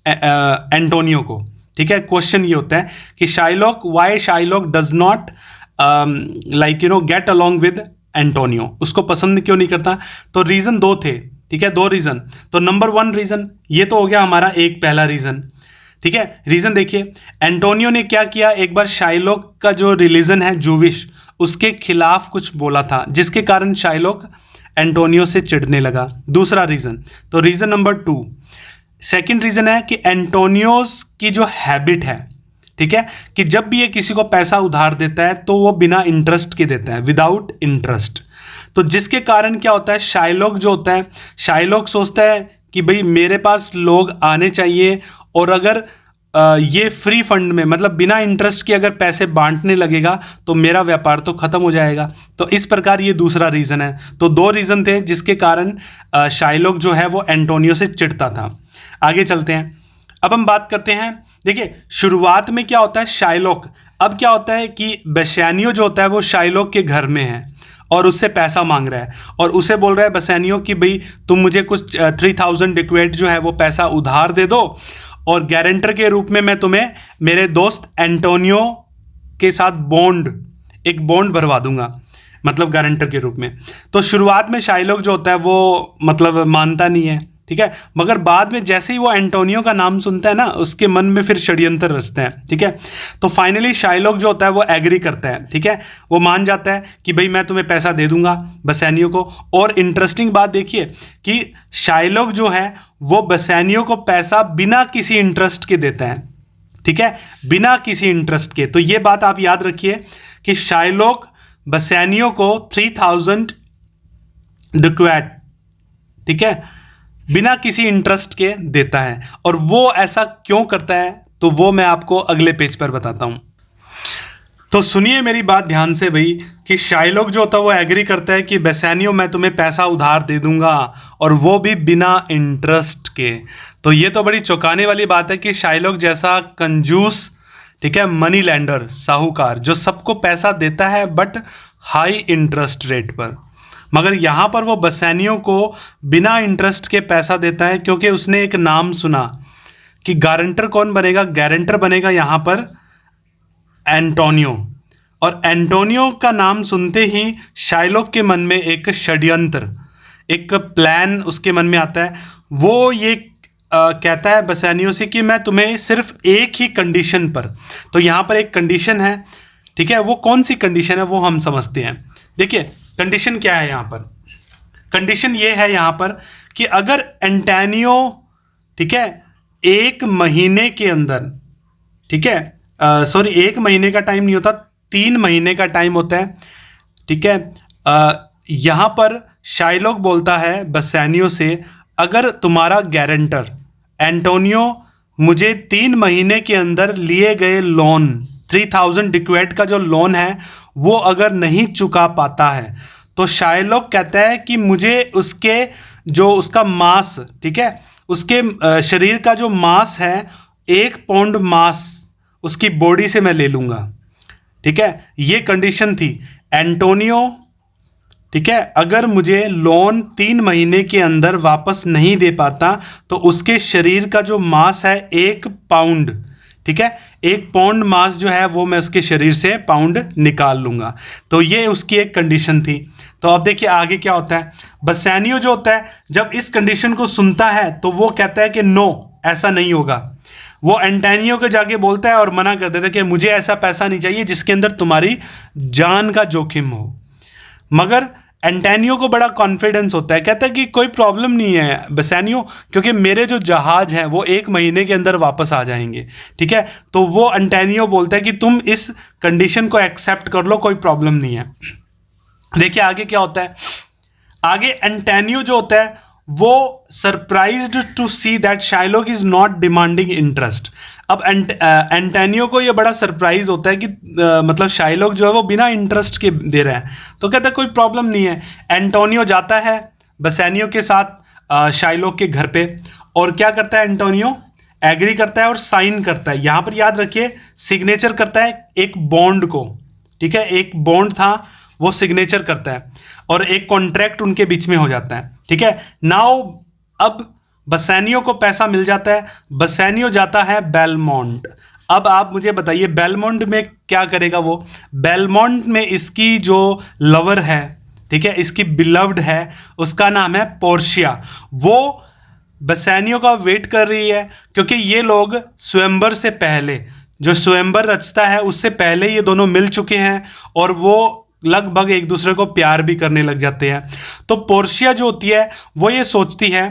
एंटोनियो को, ठीक है। क्वेश्चन ये होता है कि Shylock, why Shylock does not get along with Antonio, उसको पसंद क्यों नहीं करता। तो रीज़न 2 थे, ठीक है, 2 रीज़न। तो नंबर 1 रीज़न ये तो हो गया हमारा एक पहला रीज़न, ठीक है। रीज़न देखिए, एंटोनियो ने क्या किया, एक बार शाइलॉक का जो रिलीजन है जूविश उसके खिलाफ कुछ बोला था जिसके कारण शाइलॉक एंटोनियो से चिढ़ने लगा। दूसरा रीज़न, तो रीज़न नंबर 2, सेकेंड रीज़न है कि एंटोनियोस की जो हैबिट है, ठीक है, कि जब भी ये किसी को पैसा उधार देता है तो वो बिना इंटरेस्ट के देता है, विदाउट इंटरेस्ट। तो जिसके कारण क्या होता है, शाइलॉक जो होता है, शाइलॉक सोचता है कि भाई मेरे पास लोग आने चाहिए और अगर ये फ्री फंड में, मतलब बिना इंटरेस्ट के अगर पैसे बांटने लगेगा तो मेरा व्यापार तो खत्म हो जाएगा। तो इस प्रकार ये दूसरा रीज़न है। तो दो रीज़न थे जिसके कारण शाइलॉक जो है वो एंटोनियो से चिढ़ता था। आगे चलते हैं। अब हम बात करते हैं, देखिए शुरुआत में क्या होता है, शाइलॉक, अब क्या होता है कि बेसानियो जो होता है वो शाइलॉक के घर में है और उससे पैसा मांग रहा है और उसे बोल रहा है बेसानियो कि भाई तुम मुझे कुछ 3000 डिक्वेट जो है वो पैसा उधार दे दो और गारंटर के रूप में मैं तुम्हें मेरे दोस्त एंटोनियो के साथ एक बॉन्ड भरवा दूंगा, मतलब गारंटर के रूप में। तो शुरुआत में शाइलॉक जो होता है वो मतलब मानता नहीं है, ठीक है, मगर बाद में जैसे ही वो एंटोनियो का नाम सुनता है ना, उसके मन में फिर षड्यंत्र रचते हैं, ठीक है। तो फाइनली शाइलॉक जो होता है वो एग्री करता है, ठीक है, वो मान जाता है कि भाई मैं तुम्हें पैसा दे दूंगा बेसानियो को। और इंटरेस्टिंग बात देखिए कि शाइलॉक जो है वो बेसानियो को पैसा बिना किसी इंटरेस्ट के देता है, ठीक है, बिना किसी इंटरेस्ट के। तो ये बात आप याद रखिए कि शाइलॉक बेसानियो को 3000 डिक्वेट, ठीक है, बिना किसी इंटरेस्ट के देता है। और वो ऐसा क्यों करता है तो वो मैं आपको अगले पेज पर बताता हूं। तो सुनिए मेरी बात ध्यान से भाई कि शाइलॉक जो होता है वो एग्री करता है कि बेसानियो मैं तुम्हें पैसा उधार दे दूंगा और वो भी बिना इंटरेस्ट के। तो ये तो बड़ी चौंकाने वाली बात है कि शाइलॉक जैसा कंजूस, ठीक है, मनी लैंडर, साहूकार जो सबको पैसा देता है बट हाई इंटरेस्ट रेट पर, मगर यहाँ पर वो बेसानियो को बिना इंटरेस्ट के पैसा देता है क्योंकि उसने एक नाम सुना कि गारंटर कौन बनेगा, गारंटर बनेगा यहाँ पर एंटोनियो। और एंटोनियो का नाम सुनते ही शाइलॉक के मन में एक षड्यंत्र, एक प्लान उसके मन में आता है। वो ये कहता है बेसानियो से कि मैं तुम्हें सिर्फ एक ही कंडीशन पर, तो यहाँ पर एक कंडीशन है, ठीक है, वो कौन सी कंडीशन है वो हम समझते हैं। देखिए कंडीशन क्या है यहाँ पर, कंडीशन ये है यहाँ पर कि अगर एंटोनियो, ठीक है, एक महीने के अंदर, ठीक है, सॉरी 1 महीने का टाइम नहीं होता, 3 महीने का टाइम होता है, ठीक है। यहाँ पर शाइलॉक बोलता है बेसानियो से अगर तुम्हारा गारंटर एंटोनियो मुझे 3 महीने के अंदर लिए गए लोन 3000 डिक्वेट का जो लोन है वो अगर नहीं चुका पाता है तो शाइलॉक कहता है कि मुझे उसके जो उसका मांस, ठीक है, उसके शरीर का जो मांस है 1 पाउंड मांस उसकी बॉडी से मैं ले लूँगा, ठीक है। ये कंडीशन थी एंटोनियो, ठीक है, अगर मुझे लोन 3 महीने के अंदर वापस नहीं दे पाता तो उसके शरीर का जो मांस है 1 पाउंड, ठीक है, 1 पाउंड मांस जो है वो मैं उसके शरीर से पाउंड निकाल लूँगा। तो ये उसकी एक कंडीशन थी। तो अब देखिए आगे क्या होता है। बेसानियो जो होता है जब इस कंडीशन को सुनता है तो वो कहता है कि नो, ऐसा नहीं होगा। वो एंटोनियो को जाके बोलता है और मना कर देता है कि मुझे ऐसा पैसा नहीं चाहिए जिसके अंदर तुम्हारी जान का जोखिम हो। मगर एंटोनियो को बड़ा कॉन्फिडेंस होता है, कहता है कि कोई प्रॉब्लम नहीं है बेसानियो, क्योंकि मेरे जो जहाज हैं वो 1 महीने के अंदर वापस आ जाएंगे, ठीक है। तो वो एंटोनियो बोलता है कि तुम इस कंडीशन को एक्सेप्ट कर लो, कोई प्रॉब्लम नहीं है। देखिए आगे क्या होता है। आगे एंटोनियो जो होता है वो surprised to see that Shylock is not demanding interest. अब एंटोनियो को ये बड़ा सरप्राइज होता है कि मतलब शाइलॉक जो है वो बिना इंटरेस्ट के दे रहा है। तो कहता है कोई प्रॉब्लम नहीं है। एंटोनियो जाता है बेसानियो के साथ शाइलॉक के घर पे और क्या करता है, एंटोनियो एग्री करता है और साइन करता है। यहाँ पर याद रखिए सिग्नेचर करता है एक बॉन्ड को, ठीक है, एक बॉन्ड था वो सिग्नेचर करता है और एक कॉन्ट्रैक्ट उनके बीच में हो जाता है, ठीक है। नाउ अब बेसानियो को पैसा मिल जाता है, बेसानियो जाता है बेलमोंट। अब आप मुझे बताइए बेलमोंट में क्या करेगा वो। बेलमोंट में इसकी जो लवर है, ठीक है, इसकी बिलव्ड है, उसका नाम है पोर्शिया। वो बेसानियो का वेट कर रही है क्योंकि ये लोग स्वयंवर से पहले, जो स्वयंवर रचता है उससे पहले ये दोनों मिल चुके हैं और वो लगभग एक दूसरे को प्यार भी करने लग जाते हैं। तो पोर्शिया जो होती है वो ये सोचती है,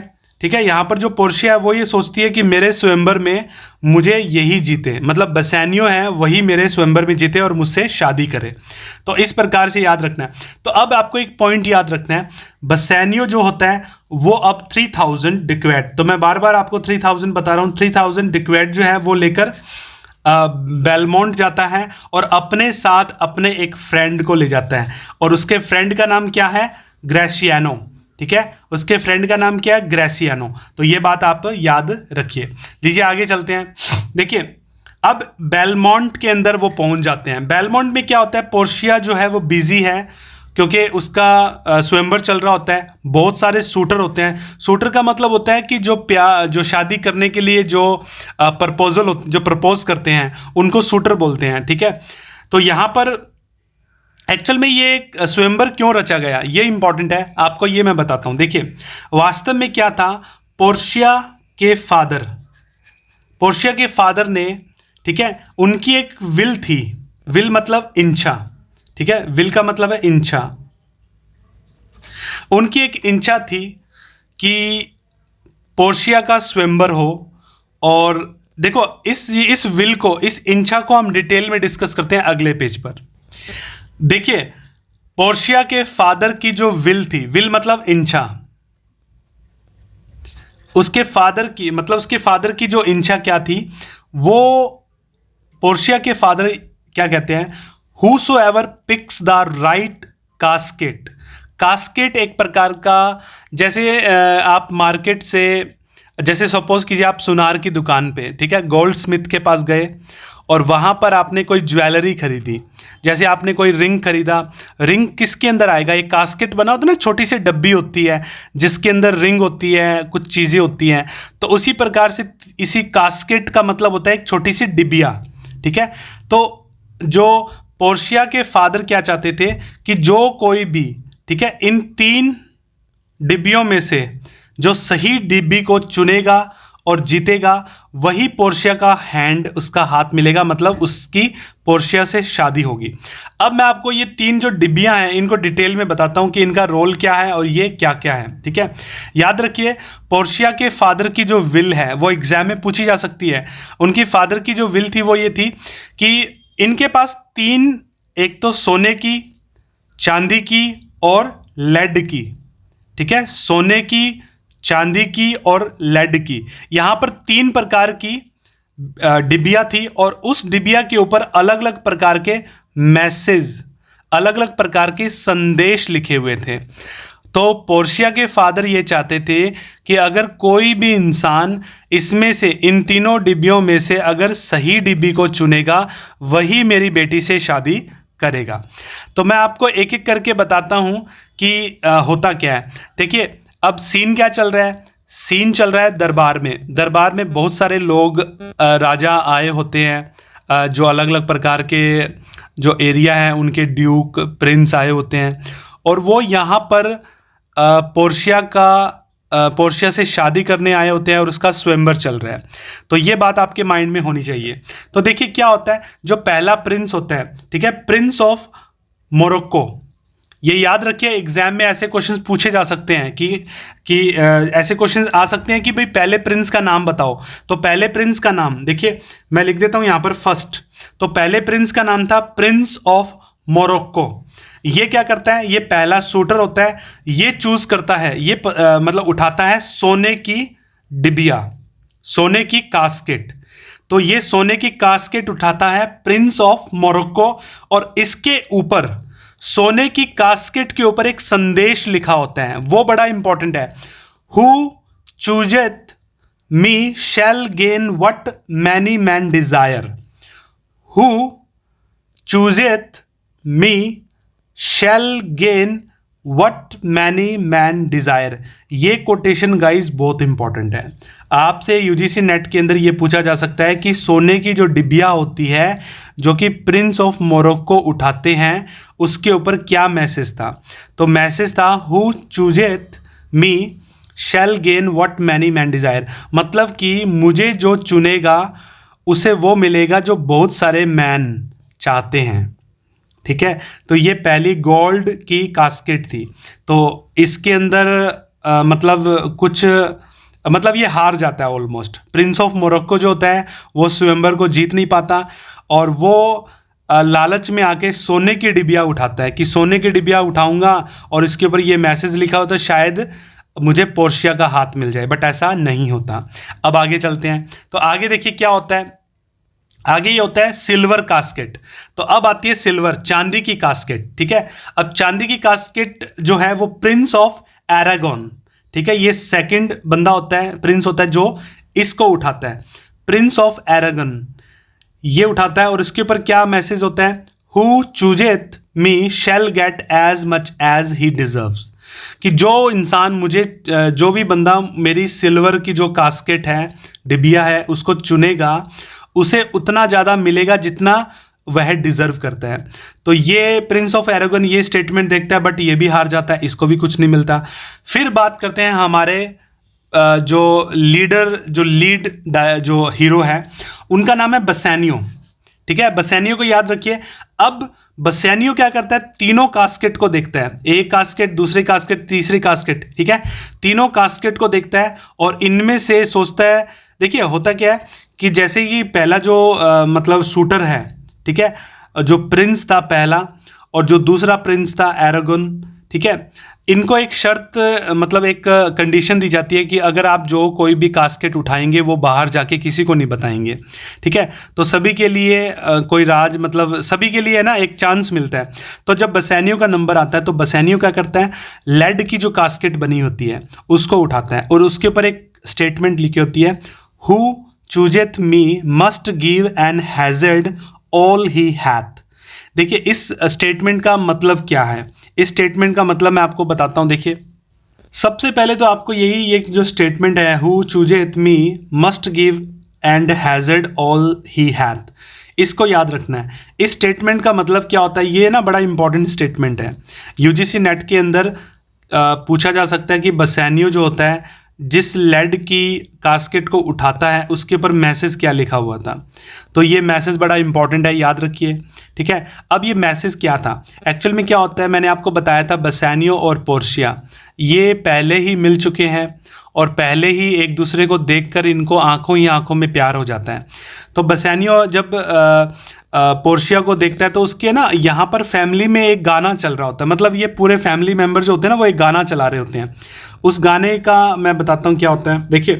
ठीक है। यहाँ पर जो पोर्शिया है वो ये सोचती है कि मेरे स्वयंवर में मुझे यही जीते, मतलब बसेनियो है वही मेरे स्वयंवर में जीते और मुझसे शादी करे। तो इस प्रकार से याद रखना है। तो अब आपको एक पॉइंट याद रखना है, बसेनियो जो होता है वो अब 3000 डिक्वेट, तो मैं बार बार आपको 3000 बता रहा हूँ, 3000 डिक्वेट जो है वो लेकर बेलमोंट जाता है और अपने साथ अपने एक फ्रेंड को ले जाता है, और उसके फ्रेंड का नाम क्या है, ग्रेसियानो। ठीक है, उसके फ्रेंड का नाम क्या है, ग्रेसियानो। तो ये बात आप याद रखिए। लीजिए आगे चलते हैं। देखिए अब बेलमोंट के अंदर वो पहुंच जाते हैं। बेलमोंट में क्या होता है, पोर्शिया जो है वो बिजी है क्योंकि उसका स्वयंवर चल रहा होता है, बहुत सारे शूटर होते हैं। शूटर का मतलब होता है कि जो शादी करने के लिए जो प्रपोज करते हैं उनको शूटर बोलते हैं। ठीक है, तो यहाँ पर एक्चुअल में ये स्वयंवर क्यों रचा गया ये इंपॉर्टेंट है, आपको ये मैं बताता हूँ। देखिए वास्तव में क्या था, पोर्शिया के फादर ने, ठीक है, उनकी एक विल थी, विल मतलब इच्छा, ठीक है, विल का मतलब है इच्छा। उनकी एक इच्छा थी कि पोर्शिया का स्वयंवर हो। और देखो इस विल को, इस इच्छा को हम डिटेल में डिस्कस करते हैं अगले पेज पर। देखिए पोर्शिया के फादर की जो विल थी, विल मतलब इच्छा, उसके फादर की जो इच्छा क्या थी, वो पोर्शिया के फादर क्या कहते हैं, Whosoever picks the right casket, casket एक प्रकार का, जैसे आप मार्केट से, जैसे सपोज कीजिए आप सुनार की दुकान पे, ठीक है, गोल्ड स्मिथ के पास गए और वहाँ पर आपने कोई ज्वेलरी खरीदी, जैसे आपने कोई रिंग खरीदा, रिंग किसके अंदर आएगा, एक कास्केट बना होता है ना, छोटी सी डब्बी होती है जिसके अंदर रिंग होती है, कुछ चीज़ें होती हैं। तो उसी प्रकार से इसी कास्केट का मतलब होता है एक छोटी सी डिबिया। ठीक है, तो जो पोर्शिया के फादर क्या चाहते थे कि जो कोई भी, ठीक है, इन 3 डिब्बियों में से जो सही डिब्बी को चुनेगा और जीतेगा वही पोर्शिया का हैंड, उसका हाथ मिलेगा, मतलब उसकी पोर्शिया से शादी होगी। अब मैं आपको ये 3 जो डिब्बियां हैं इनको डिटेल में बताता हूं कि इनका रोल क्या है और ये क्या क्या है। ठीक है, याद रखिए पोर्शिया के फादर की जो विल है वो एग्जाम में पूछी जा सकती है। उनकी फादर की जो विल थी वो ये थी कि इनके पास 3, एक तो सोने की, चांदी की और लेड की, ठीक है, सोने की, चांदी की और लेड की, यहां पर 3 प्रकार की डिबिया थी और उस डिबिया के ऊपर अलग अलग प्रकार के मैसेज, अलग अलग प्रकार के संदेश लिखे हुए थे। तो पोर्शिया के फादर ये चाहते थे कि अगर कोई भी इंसान इसमें से, इन तीनों डिब्बियों में से अगर सही डिब्बी को चुनेगा वही मेरी बेटी से शादी करेगा। तो मैं आपको एक एक करके बताता हूं कि होता क्या है। देखिए अब सीन क्या चल रहा है, सीन चल रहा है दरबार में। दरबार में बहुत सारे लोग, राजा आए होते हैं, जो अलग अलग प्रकार के जो एरिया हैं उनके ड्यूक, प्रिंस आए होते हैं और वो यहाँ पर पोर्शिया से शादी करने आए होते हैं और उसका स्वयंवर चल रहा है। तो ये बात आपके माइंड में होनी चाहिए। तो देखिए क्या होता है, जो पहला प्रिंस होता है, ठीक है, प्रिंस ऑफ मोरक्को, ये याद रखिए एग्जाम में ऐसे क्वेश्चंस पूछे जा सकते हैं कि ऐसे क्वेश्चंस आ सकते हैं कि भाई पहले प्रिंस का नाम बताओ। तो पहले प्रिंस का नाम देखिए मैं लिख देता हूं यहां पर फर्स्ट। तो पहले प्रिंस का नाम था प्रिंस ऑफ मोरक्को। ये क्या करता है, ये पहला शूटर होता है, ये चूज करता है, ये मतलब उठाता है सोने की डिबिया, सोने की कास्केट। तो ये सोने की कास्केट उठाता है प्रिंस ऑफ मोरक्को और इसके ऊपर, सोने की कास्केट के ऊपर एक संदेश लिखा होता है, वो बड़ा इंपॉर्टेंट है। Who chooseth me shall gain what many men desire, who chooseth me shall gain what many men desire. ये कोटेशन गाइस बहुत इंपॉर्टेंट है। आपसे यूजीसी नेट के अंदर ये पूछा जा सकता है कि सोने की जो डिबिया होती है जो कि प्रिंस ऑफ मोरक्को उठाते हैं उसके ऊपर क्या मैसेज था। तो मैसेज था who chooseth me shall gain what many men desire, मतलब कि मुझे जो चुनेगा उसे वो मिलेगा जो बहुत सारे मैन चाहते हैं। ठीक है, तो ये पहली गोल्ड की कास्केट थी। तो इसके अंदर मतलब कुछ मतलब ये हार जाता है ऑलमोस्ट। प्रिंस ऑफ मोरक्को जो होता है वो स्वयंवर को जीत नहीं पाता, और वो लालच में आके सोने की डिबिया उठाता है कि सोने की डिबिया उठाऊंगा और इसके ऊपर ये मैसेज लिखा होता है, शायद मुझे पोर्शिया का हाथ मिल जाए, बट ऐसा नहीं होता। अब आगे चलते हैं, तो आगे देखिए क्या होता है। आगे ये होता है सिल्वर कास्केट। तो अब आती है सिल्वर, चांदी की कास्केट, ठीक है। अब चांदी की कास्केट जो है वो प्रिंस ऑफ एरागोन, ठीक है, ये सेकंड बंदा होता है, प्रिंस होता है जो इसको उठाता है, प्रिंस ऑफ एरागन ये उठाता है। और इसके ऊपर क्या मैसेज होता है, who chooseth me shall get as much as he deserves, कि जो इंसान मुझे, जो भी बंदा मेरी सिल्वर की जो कास्केट है, डिबिया है, उसको चुनेगा उसे उतना ज़्यादा मिलेगा जितना वह डिजर्व करता है। तो ये प्रिंस ऑफ एरागन ये स्टेटमेंट देखता है, बट ये भी हार जाता है, इसको भी कुछ नहीं मिलता। फिर बात करते हैं हमारे जो लीडर, जो हीरो है, उनका नाम है बसैनियो, ठीक है। बसैनियो को याद रखिए। अब बसैनियो क्या करता है, तीनों कास्केट को देखता है, एक कास्केट, दूसरी कास्केट, तीसरी कास्केट, ठीक है, तीनों कास्केट को देखता है और इनमें से सोचता है, देखिए होता क्या है कि जैसे कि पहला जो मतलब शूटर है, ठीक है, जो प्रिंस था पहला, और जो दूसरा प्रिंस था एरागोन, ठीक है, इनको एक शर्त, मतलब एक कंडीशन दी जाती है कि अगर आप जो कोई भी कास्केट उठाएंगे वो बाहर जाके किसी को नहीं बताएंगे, ठीक है। तो सभी के लिए कोई राज, मतलब सभी के लिए ना एक चांस मिलता है। तो जब बसैनियो का नंबर आता है तो बसैनियो क्या करता है, लेड की जो कास्केट बनी होती है उसको उठाता है और उसके ऊपर एक स्टेटमेंट लिखी होती है, who chooseth me must give and hazard all he hath. देखिए इस स्टेटमेंट का मतलब क्या है, इस स्टेटमेंट का मतलब मैं आपको बताता हूं। देखिए सबसे पहले तो आपको यही एक जो स्टेटमेंट है, who chooseth me must give and hazard all he hath, इसको याद रखना है। इस स्टेटमेंट का मतलब क्या होता है, ये ना बड़ा इंपॉर्टेंट स्टेटमेंट है। यूजीसी नेट के अंदर पूछा जा सकता है कि बसैनियो जो होता है, जिस लेड की कास्केट को उठाता है, उसके ऊपर मैसेज क्या लिखा हुआ था। तो ये मैसेज बड़ा इंपॉर्टेंट है, याद रखिए, ठीक है। अब ये मैसेज क्या था, एक्चुअल में क्या होता है, मैंने आपको बताया था बसैनियो और पोर्शिया ये पहले ही मिल चुके हैं और पहले ही एक दूसरे को देखकर इनको आंखों ही आंखों में प्यार हो जाता है। तो बसैनियो जब पोर्शिया को देखता है तो उसके ना यहाँ पर फैमिली में एक गाना चल रहा होता है, मतलब ये पूरे फैमिली मेम्बर जो होते हैं ना वो एक गाना चला रहे होते हैं। उस गाने का मैं बताता हूँ क्या होता है। देखिए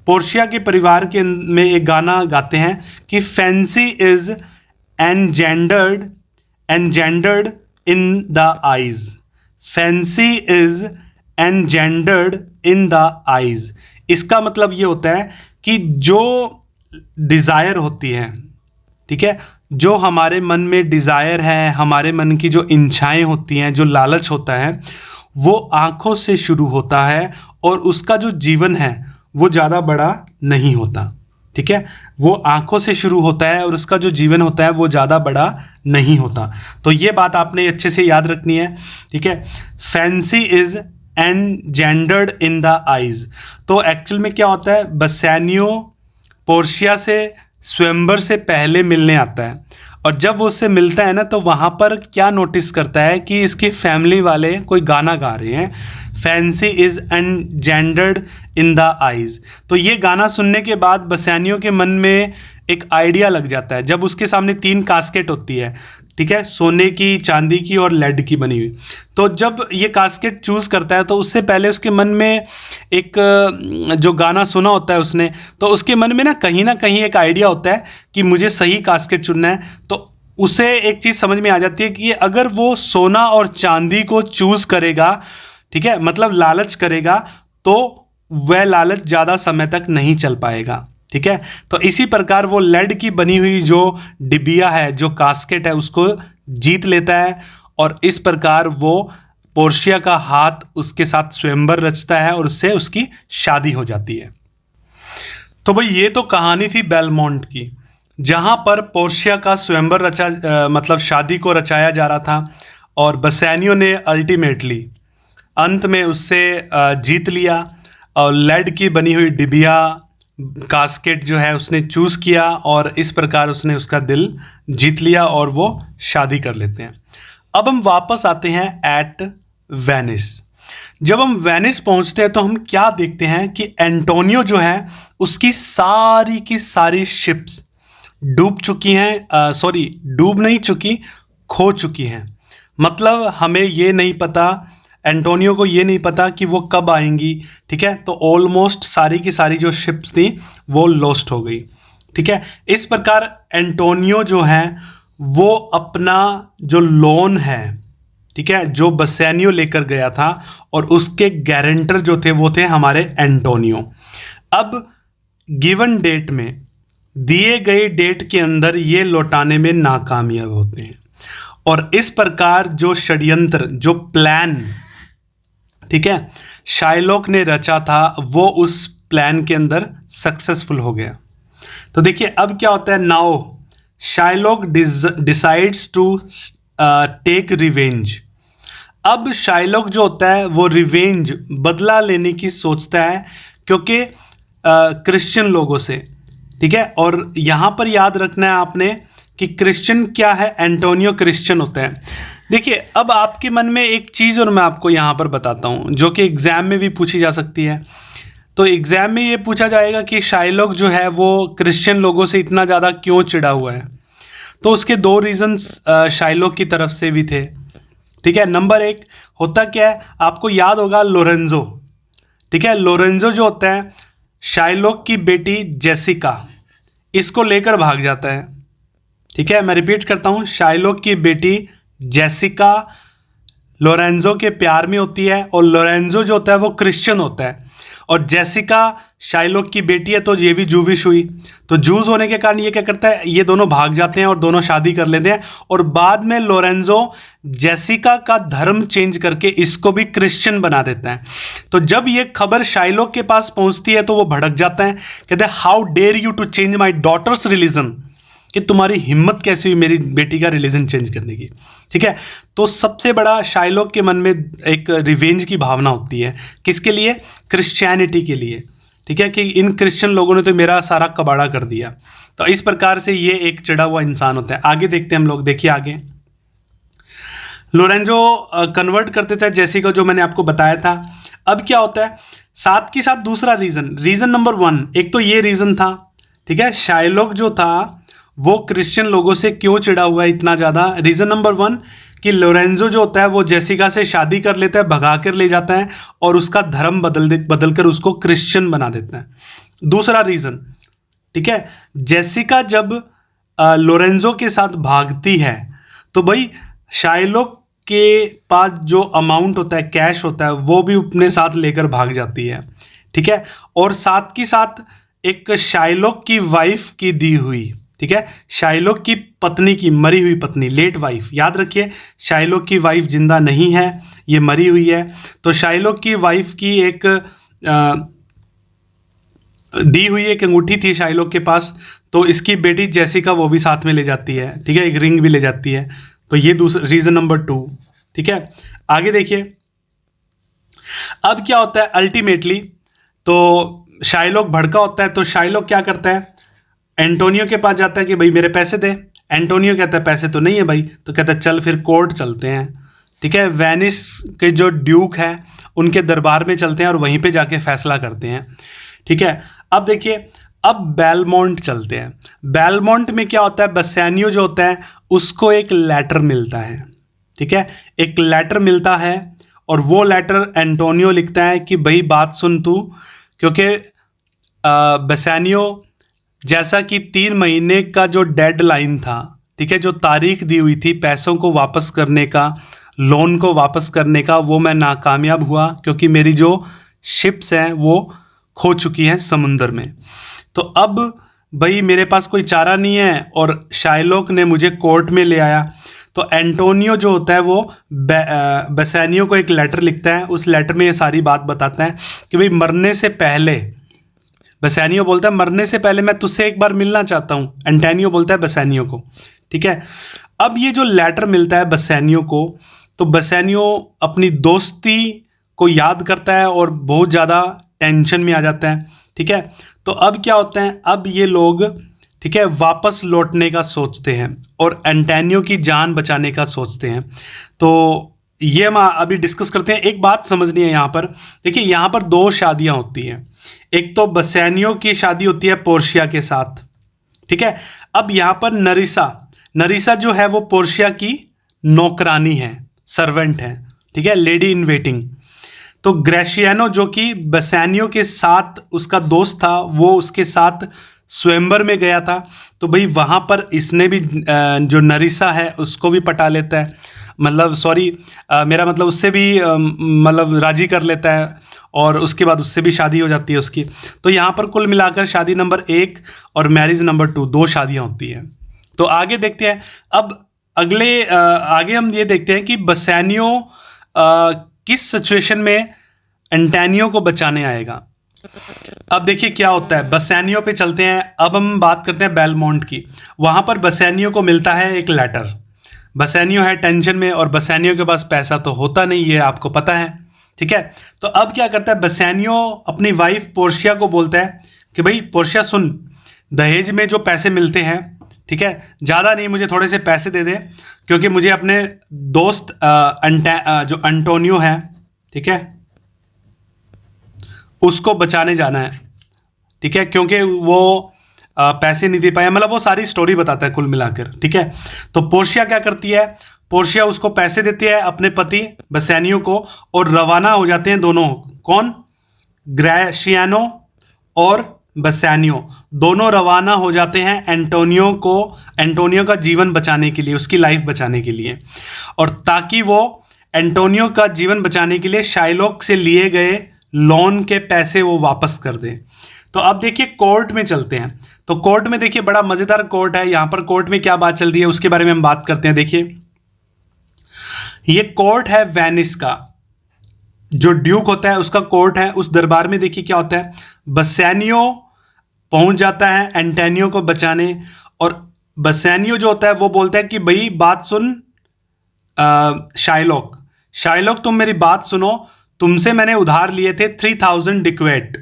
पोर्शिया के परिवार के में एक गाना गाते हैं कि fancy is engendered in the eyes, fancy is engendered in the eyes. इसका मतलब ये होता है कि जो डिज़ायर होती है, ठीक है, जो हमारे मन में डिज़ायर है, हमारे मन की जो इच्छाएं होती हैं, जो लालच होता है, वो आँखों से शुरू होता है और उसका जो जीवन है वो ज़्यादा बड़ा नहीं होता, ठीक है। वो आँखों से शुरू होता है और उसका जो जीवन होता है वो ज़्यादा बड़ा नहीं होता। तो ये बात आपने अच्छे से याद रखनी है, ठीक है। Fancy is engendered in the eyes. तो एक्चुअल में क्या होता है, बसैनियो पोर्शिया से स्वयंवर से पहले मिलने आता है और जब वो उससे मिलता है ना तो वहाँ पर क्या नोटिस करता है कि इसकी फैमिली वाले कोई गाना गा रहे हैं, fancy is engendered in the eyes. तो ये गाना सुनने के बाद बसैनियो के मन में एक आइडिया लग जाता है। जब उसके सामने 3 कास्केट होती है, ठीक है, सोने की, चांदी की और लेड की बनी हुई, तो जब ये कास्केट चूज़ करता है तो उससे पहले उसके मन में एक जो गाना सुना होता है उसने, तो उसके मन में ना कहीं एक आइडिया होता है कि मुझे सही कास्केट चुनना है। तो उसे एक चीज़ समझ में आ जाती है कि अगर वो सोना और चांदी को चूज़ करेगा, ठीक है, मतलब लालच करेगा, तो वह लालच ज़्यादा समय तक नहीं चल पाएगा, ठीक है। तो इसी प्रकार वो लेड की बनी हुई जो डिबिया है, जो कास्केट है, उसको जीत लेता है और इस प्रकार वो पोर्शिया का हाथ उसके साथ स्वयंवर रचता है और उससे उसकी शादी हो जाती है। तो भाई ये तो कहानी थी बेलमोंट की, जहाँ पर पोर्शिया का स्वयंवर मतलब शादी को रचाया जा रहा था और बसैनियो ने अल्टीमेटली अंत में उससे जीत लिया और लेड की बनी हुई डिबिया कास्केट जो है उसने चूज़ किया और इस प्रकार उसने उसका दिल जीत लिया और वो शादी कर लेते हैं। अब हम वापस आते हैं एट वेनिस। जब हम वेनिस पहुंचते हैं तो हम क्या देखते हैं कि एंटोनियो जो है उसकी सारी की सारी शिप्स डूब चुकी हैं, सॉरी डूब नहीं चुकी, खो चुकी हैं। मतलब हमें ये नहीं पता, एंटोनियो को ये नहीं पता कि वो कब आएंगी। ठीक है, तो ऑलमोस्ट सारी की सारी जो शिप्स थी वो लॉस्ट हो गई। ठीक है, इस प्रकार एंटोनियो जो है वो अपना जो लोन है, ठीक है, जो बसेनियो लेकर गया था और उसके गारंटर जो थे वो थे हमारे एंटोनियो। अब गिवन डेट में, दिए गए डेट के अंदर ये लौटाने में नाकामयाब होते हैं और इस प्रकार जो षड्यंत्र, जो प्लान, ठीक है, शाइलॉक ने रचा था वो उस प्लान के अंदर सक्सेसफुल हो गया। तो देखिए अब क्या होता है, now Shylock decides to take revenge. अब शाइलॉक जो होता है वो रिवेंज, बदला लेने की सोचता है, क्योंकि क्रिश्चियन लोगों से, ठीक है। और यहां पर याद रखना है आपने कि क्रिश्चियन क्या है, एंटोनियो क्रिश्चियन होता है। देखिए अब आपके मन में एक चीज़ और मैं आपको यहाँ पर बताता हूँ जो कि एग्ज़ाम में भी पूछी जा सकती है। तो एग्ज़ाम में ये पूछा जाएगा कि शाइलॉक जो है वो क्रिश्चियन लोगों से इतना ज़्यादा क्यों चिढ़ा हुआ है। तो उसके दो रीजंस शाइलॉक की तरफ से भी थे। ठीक है, नंबर एक होता क्या है, आपको याद होगा लोरेंजो। ठीक है, लोरेंजो जो होता है शाइलॉक की बेटी जेसिका, इसको लेकर भाग जाता है। ठीक है, मैं रिपीट करता हूं, शाइलॉक की बेटी जेसिका लोरेंजो के प्यार में होती है और लोरेंजो जो होता है वो क्रिश्चियन होता है और जेसिका शाइलॉक की बेटी है, तो ये भी जूविश हुई। तो जूस होने के कारण ये क्या करता है, ये दोनों भाग जाते हैं और दोनों शादी कर लेते हैं और बाद में लोरेंजो जेसिका का धर्म चेंज करके इसको भी क्रिश्चियन बना देता है। तो जब ये खबर शाइलॉक के पास पहुंचती है तो वो भड़क जाता है, कहते हैं how dare you to change my daughter's religion, कि तुम्हारी हिम्मत कैसे हुई मेरी बेटी का रिलीजन चेंज करने की। ठीक है, तो सबसे बड़ा शाइलॉक के मन में एक रिवेंज की भावना होती है, किसके लिए, क्रिश्चियनिटी के लिए। ठीक है, कि इन क्रिश्चियन लोगों ने तो मेरा सारा कबाड़ा कर दिया। तो इस प्रकार से ये एक चिढ़ा हुआ इंसान होता है। आगे देखते हैं हम लोग, देखिए आगे लोरेंजो कन्वर्ट करते थे जैसी को, जो मैंने आपको बताया था। अब क्या होता है, साथ के साथ दूसरा रीजन नंबर 1, एक तो ये रीजन था, ठीक है, शाइलॉक जो था वो क्रिश्चियन लोगों से क्यों चिढ़ा हुआ है इतना ज़्यादा। रीज़न नंबर 1 कि लोरेंजो जो होता है वो जेसिका से शादी कर लेता है, भगा कर ले जाता है और उसका धर्म बदल कर उसको क्रिश्चियन बना देता है। दूसरा रीज़न, ठीक है, जेसिका जब लोरेंजो के साथ भागती है तो भाई शाइलॉक के पास जो अमाउंट होता है, कैश होता है, वो भी अपने साथ लेकर भाग जाती है। ठीक है, और साथ की साथ एक शाइलॉक की वाइफ की दी हुई, ठीक है, शाइलॉक की पत्नी की मरी हुई पत्नी, लेट वाइफ, याद रखिए शाइलॉक की वाइफ जिंदा नहीं है, ये मरी हुई है। तो शाइलॉक की वाइफ की एक दी हुई एक अंगूठी थी शाइलॉक के पास, तो इसकी बेटी जेसिका वो भी साथ में ले जाती है। ठीक है, एक रिंग भी ले जाती है। तो ये दूसरा रीजन नंबर 2। ठीक है, आगे देखिए अब क्या होता है, अल्टीमेटली तो शाइलॉक भड़का होता है। तो शाइलॉक क्या करता है, एंटोनियो के पास जाता है कि भाई मेरे पैसे दे। एंटोनियो कहता है पैसे तो नहीं है भाई, तो कहता है चल फिर कोर्ट चलते हैं। ठीक है, वेनिस के जो ड्यूक है उनके दरबार में चलते हैं और वहीं पे जाके फैसला करते हैं। ठीक है, अब देखिए अब बेलमोंट चलते हैं। बेलमोंट में क्या होता है, बसेनियो जो होता है उसको एक लेटर मिलता है। ठीक है, एक लेटर मिलता है और वो लेटर एंटोनियो लिखता है कि भाई बात सुन तू, क्योंकि बसेनियो जैसा कि 3 महीने का जो डेडलाइन था, ठीक है, जो तारीख दी हुई थी पैसों को वापस करने का, लोन को वापस करने का, वो मैं नाकामयाब हुआ क्योंकि मेरी जो शिप्स हैं वो खो चुकी हैं समुंदर में। तो अब भाई मेरे पास कोई चारा नहीं है और शाइलॉक ने मुझे कोर्ट में ले आया। तो एंटोनियो जो होता है वो बसेनियो को एक लेटर लिखता है। उस लेटर में ये सारी बात बताता है कि भाई मरने से पहले, बसेनियो बोलता है मरने से पहले मैं तुझसे एक बार मिलना चाहता हूँ, एंटोनियो बोलता है बसेनियो को। ठीक है, अब ये जो लेटर मिलता है बसेनियो को, तो बसेनियो अपनी दोस्ती को याद करता है और बहुत ज़्यादा टेंशन में आ जाता है। ठीक है, तो अब क्या होता है, अब ये लोग, ठीक है, वापस लौटने का सोचते हैं और एंटोनियो की जान बचाने का सोचते हैं। तो ये हम अभी डिस्कस करते हैं। एक बात समझनी है यहाँ पर, देखिए यहाँ पर दो शादियाँ होती हैं। एक तो बसेनियो की शादी होती है पोर्शिया के साथ, ठीक है। अब यहाँ पर नरिसा जो है वो पोर्शिया की नौकरानी है, सर्वेंट है, ठीक है, लेडी इन वेटिंग। तो ग्रेशियानो जो कि बसेनियो के साथ उसका दोस्त था, वो उसके साथ स्वयंवर में गया था। तो भाई वहाँ पर इसने भी जो नरिसा है उसको भी पटा लेता है, मतलब सॉरी मेरा मतलब उससे भी मतलब राजी कर लेता है, और उसके बाद उससे भी शादी हो जाती है उसकी। तो यहाँ पर कुल मिलाकर शादी नंबर 1 और मैरिज नंबर 2 दो शादियाँ होती हैं। तो आगे देखते हैं। अब आगे हम ये देखते हैं कि बसेनियो किस सिचुएशन में एंटोनियो को बचाने आएगा। अब देखिए क्या होता है, बसेनियो पे चलते हैं। अब हम बात करते हैं बेलमोंट की। वहाँ पर बसेनियो को मिलता है एक लेटर। बसेनियो है टेंशन में, और बसेनियो के पास पैसा तो होता नहीं, ये आपको पता है, ठीक है। तो अब क्या करता है बसेनियो, अपनी वाइफ पोर्शिया को बोलता है कि भाई पोर्शिया सुन, दहेज में जो पैसे मिलते हैं, ठीक है, ज़्यादा नहीं, मुझे थोड़े से पैसे दे दे, क्योंकि मुझे अपने दोस्त जो एंटोनियो है, ठीक है, उसको बचाने जाना है, ठीक है, क्योंकि वो पैसे नहीं दे पाया, मतलब वो सारी स्टोरी बताता है कुल मिलाकर, ठीक है। तो पोर्शिया क्या करती है, पोर्शिया उसको पैसे देती है अपने पति बसेनियो को, और रवाना हो जाते हैं दोनों। कौन? ग्रेशियानो और बसेनियो दोनों रवाना हो जाते हैं एंटोनियो का जीवन बचाने के लिए, उसकी लाइफ बचाने के लिए, और ताकि वो एंटोनियो का जीवन बचाने के लिए शाइलॉक से लिए गए लोन के पैसे वो वापस कर दें। तो अब देखिए कोर्ट में चलते हैं। तो कोर्ट में देखिए बड़ा मजेदार कोर्ट है। यहां पर कोर्ट में क्या बात चल रही है उसके बारे में हम बात करते हैं। देखिए ये कोर्ट है वेनिस का, जो ड्यूक होता है उसका कोर्ट है। उस दरबार में देखिए क्या होता है, बसेनियो पहुंच जाता है एंटोनियो को बचाने, और बसेनियो जो होता है वो बोलता है कि भाई बात सुन शाइलॉक तुम मेरी बात सुनो, तुमसे मैंने उधार लिए थे 3000 डिक्वेट,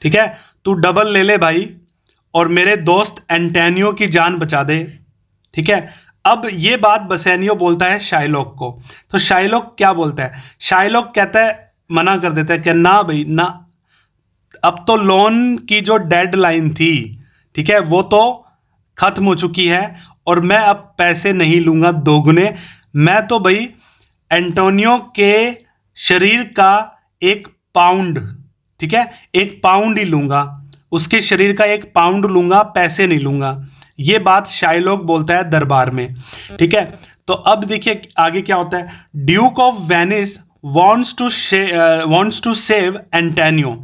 ठीक है, तू डबल ले ले भाई, और मेरे दोस्त एंटोनियो की जान बचा दे, ठीक है। अब ये बात बसेनियो बोलता है शाइलॉक को। तो शाइलॉक क्या बोलता है, शाइलॉक कहता है, मना कर देता है कि ना भाई ना, अब तो लोन की जो डेडलाइन थी, ठीक है, वो तो खत्म हो चुकी है, और मैं अब पैसे नहीं लूंगा दोगुने। मैं तो भाई एंटोनियो के शरीर का 1 पाउंड, ठीक है, 1 पाउंड ही लूंगा, उसके शरीर का 1 पाउंड लूंगा, पैसे नहीं लूंगा। ये बात शाइलॉक बोलता है दरबार में, ठीक है। तो अब देखिए आगे क्या होता है, Duke of Venice wants to save Antonio.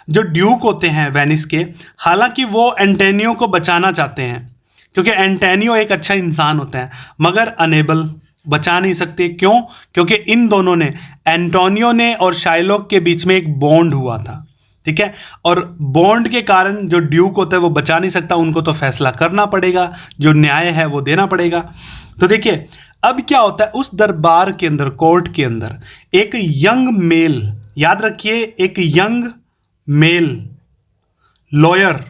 जो ड्यूक होते हैं वेनिस के, हालांकि वो एंटोनियो को बचाना चाहते हैं, क्योंकि एंटोनियो एक अच्छा इंसान होता है, मगर अनेबल, बचा नहीं सकते। क्यों? क्योंकि इन दोनों ने, एंटोनियो ने और शाइलॉक के बीच में एक बॉन्ड हुआ था, ठीक है, और बॉन्ड के कारण जो ड्यूक होता है वो बचा नहीं सकता, उनको तो फैसला करना पड़ेगा, जो न्याय है वो देना पड़ेगा। तो देखिए अब क्या होता है, उस दरबार के अंदर, कोर्ट के अंदर एक यंग मेल, याद रखिए, एक यंग मेल लॉयर,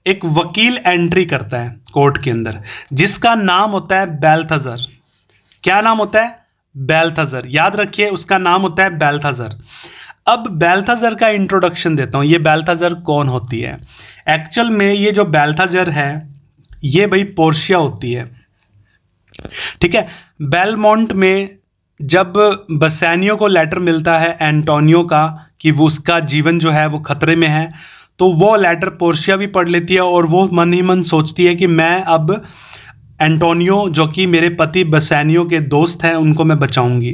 एक वकील एंट्री करता है कोर्ट के अंदर, जिसका नाम होता है बेल्थाजर। क्या नाम होता है? बेल्थाजर। याद रखिए उसका नाम होता है बेल्थाजर। अब बेल्थाजर का इंट्रोडक्शन देता हूं, ये बेल्थाजर कौन होती है। एक्चुअल में ये जो बेल्थाजर है ये भाई पोर्शिया होती है, ठीक है। बेलमोंट में जब बसेनियो को लेटर मिलता है एंटोनियो का कि वो उसका जीवन जो है वो खतरे में है, तो वो लेटर पोर्शिया भी पढ़ लेती है, और वो मन ही मन सोचती है कि मैं अब एंटोनियो, जो कि मेरे पति बसेनियो के दोस्त हैं, उनको मैं बचाऊंगी।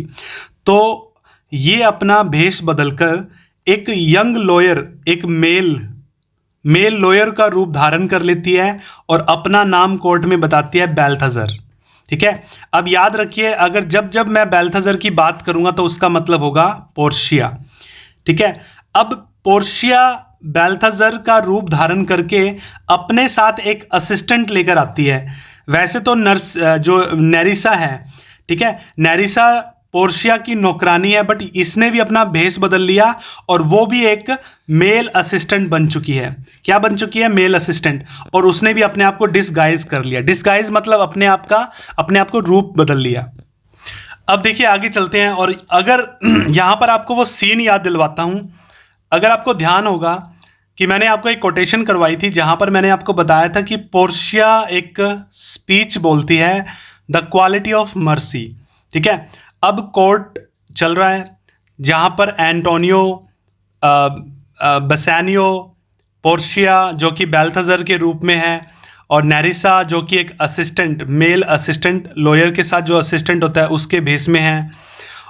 तो ये अपना भेष बदलकर एक यंग लॉयर, एक मेल लॉयर का रूप धारण कर लेती है, और अपना नाम कोर्ट में बताती है बेल्थाजर, ठीक है। अब याद रखिए, अगर जब मैं बेल्थाजर की बात करूंगा तो उसका मतलब होगा पोर्शिया, ठीक है। अब पोर्शिया बेल्थाजर का रूप धारण करके अपने साथ एक असिस्टेंट लेकर आती है। वैसे तो जो नेरिसा है, ठीक है, नेरिसा पोर्शिया की नौकरानी है, बट इसने भी अपना भेष बदल लिया, और वो भी एक मेल असिस्टेंट बन चुकी है। क्या बन चुकी है? Male assistant. और उसने भी अपने आप को डिसगाइज कर लिया। डिसगाइज मतलब अपने आप को रूप बदल लिया। अब देखिए आगे चलते हैं, और अगर यहाँ पर आपको वो सीन याद दिलवाता हूँ। अगर आपको ध्यान होगा कि मैंने आपको एक कोटेशन करवाई थी जहाँ पर मैंने आपको बताया था कि पोर्शिया एक स्पीच बोलती है, द क्वालिटी ऑफ मर्सी। ठीक है, अब कोर्ट चल रहा है जहाँ पर एंटोनियो, बसानियो, पोर्शिया जो कि बेल्थाजर के रूप में है, और नेरिसा जो कि एक असिस्टेंट, मेल असिस्टेंट, लॉयर के साथ जो असिस्टेंट होता है उसके भेस में है,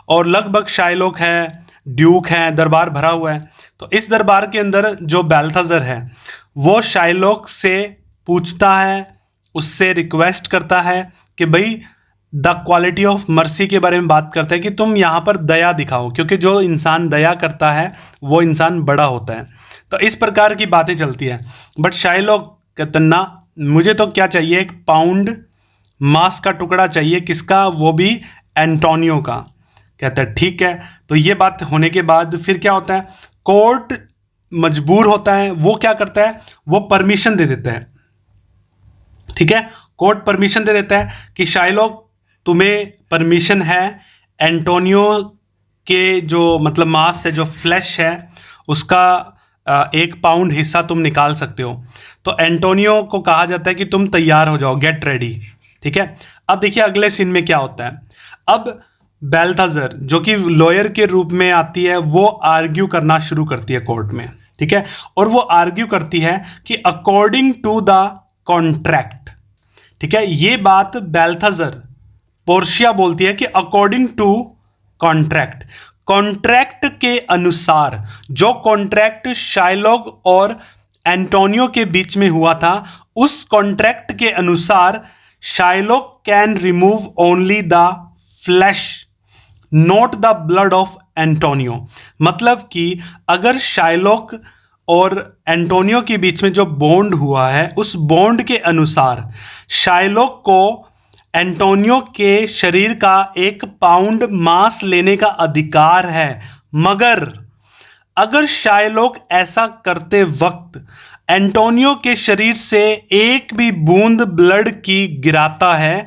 और लगभग शाइलोक है, ड्यूक है, दरबार भरा हुआ है। तो इस दरबार के अंदर जो बेल्थाजर है वो शाइलोक से पूछता है, उससे रिक्वेस्ट करता है कि भाई द क्वालिटी ऑफ मर्सी के बारे में बात करता है कि तुम यहाँ पर दया दिखाओ, क्योंकि जो इंसान दया करता है वो इंसान बड़ा होता है। तो इस प्रकार की बातें चलती है। बट शाइलोक कहता ना, मुझे तो क्या चाहिए, एक पाउंड मांस का टुकड़ा चाहिए। किसका? वो भी एंटोनियो का। कहता है ठीक है। तो ये बात होने के बाद फिर क्या होता है, कोर्ट मजबूर होता है, वो क्या करता है, वो परमिशन दे देता है। ठीक है, कोर्ट परमिशन दे देता है कि शाइलोक तुम्हें परमिशन है एंटोनियो के जो मतलब मांस है, जो फ्लैश है, उसका 1 पाउंड हिस्सा तुम निकाल सकते हो। तो एंटोनियो को कहा जाता है कि तुम तैयार हो जाओ, गेट रेडी। ठीक है, अब देखिए अगले सीन में क्या होता है। अब बेल्थाजर जो कि लॉयर के रूप में आती है, वो आर्ग्यू करना शुरू करती है कोर्ट में। ठीक है, और वो आर्ग्यू करती है कि अकॉर्डिंग टू द कॉन्ट्रैक्ट। ठीक है, ये बात बेल्थाजर पोर्शिया बोलती है कि अकॉर्डिंग टू कॉन्ट्रैक्ट, कॉन्ट्रैक्ट के अनुसार, जो कॉन्ट्रैक्ट शाइलोक और एंटोनियो के बीच में हुआ था, उस कॉन्ट्रैक्ट के अनुसार Shylock can remove only the flesh, not the blood of Antonio. मतलब कि अगर शाइलोक और एंटोनियो के बीच में जो बॉन्ड हुआ है, उस बॉन्ड के अनुसार शाइलोक को एंटोनियो के शरीर का 1 पाउंड मांस लेने का अधिकार है। मगर अगर शाइलोक ऐसा करते वक्त एंटोनियो के शरीर से एक भी बूंद ब्लड की गिराता है,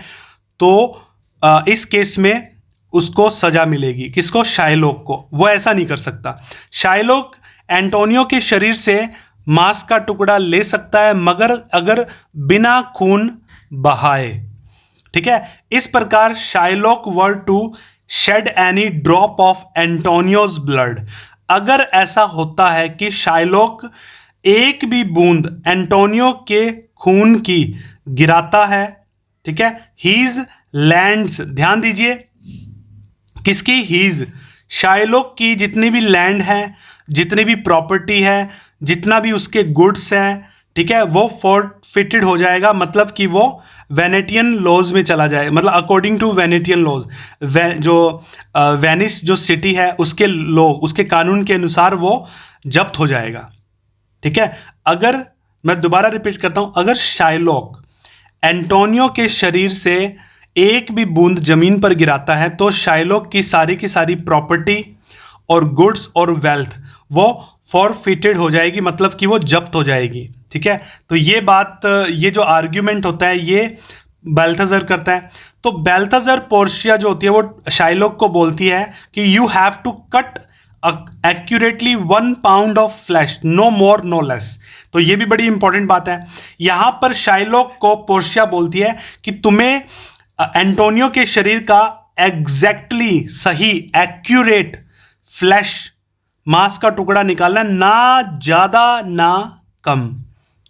तो इस केस में उसको सजा मिलेगी। किसको? शाइलोक को। वो ऐसा नहीं कर सकता। शाइलोक एंटोनियो के शरीर से मांस का टुकड़ा ले सकता है, मगर अगर बिना खून बहाए। ठीक है, इस प्रकार Shylock were to shed any drop of Antonio's blood, अगर ऐसा होता है कि शाइलोक एक भी बूंद एंटोनियो के खून की गिराता है, ठीक है, हीज लैंड्स, ध्यान दीजिए किसकी? हीज, शाइलोक की जितनी भी लैंड है, जितनी भी प्रॉपर्टी है, जितना भी उसके गुड्स हैं, ठीक है, वो फोर्फिटेड हो जाएगा। मतलब कि वो वेनेटियन लॉज में चला जाएगा, मतलब अकॉर्डिंग टू वेनेटियन लॉज, जो वेनिस जो सिटी है उसके लॉ, उसके कानून के अनुसार वो जब्त हो जाएगा। ठीक है, अगर मैं दोबारा रिपीट करता हूं, अगर शाइलोक एंटोनियो के शरीर से एक भी बूंद जमीन पर गिराता है, तो शाइलोक की सारी प्रॉपर्टी और गुड्स और वेल्थ वो फॉरफिटेड हो जाएगी, मतलब कि वो जब्त हो जाएगी। ठीक है, तो ये बात, ये जो आर्ग्यूमेंट होता है ये बेल्थाजर करता है। तो बेल्थाजर पोर्शिया जो होती है वो शाइलोक को बोलती है कि you have to cut accurately 1 pound of flesh, no more no less. तो ये भी बड़ी इंपॉर्टेंट बात है। यहां पर शाइलोक को पोर्शिया बोलती है कि तुम्हें एंटोनियो के शरीर का एग्जैक्टली सही एक्यूरेट फ्लैश, मांस का टुकड़ा निकालना, ना ज्यादा ना कम।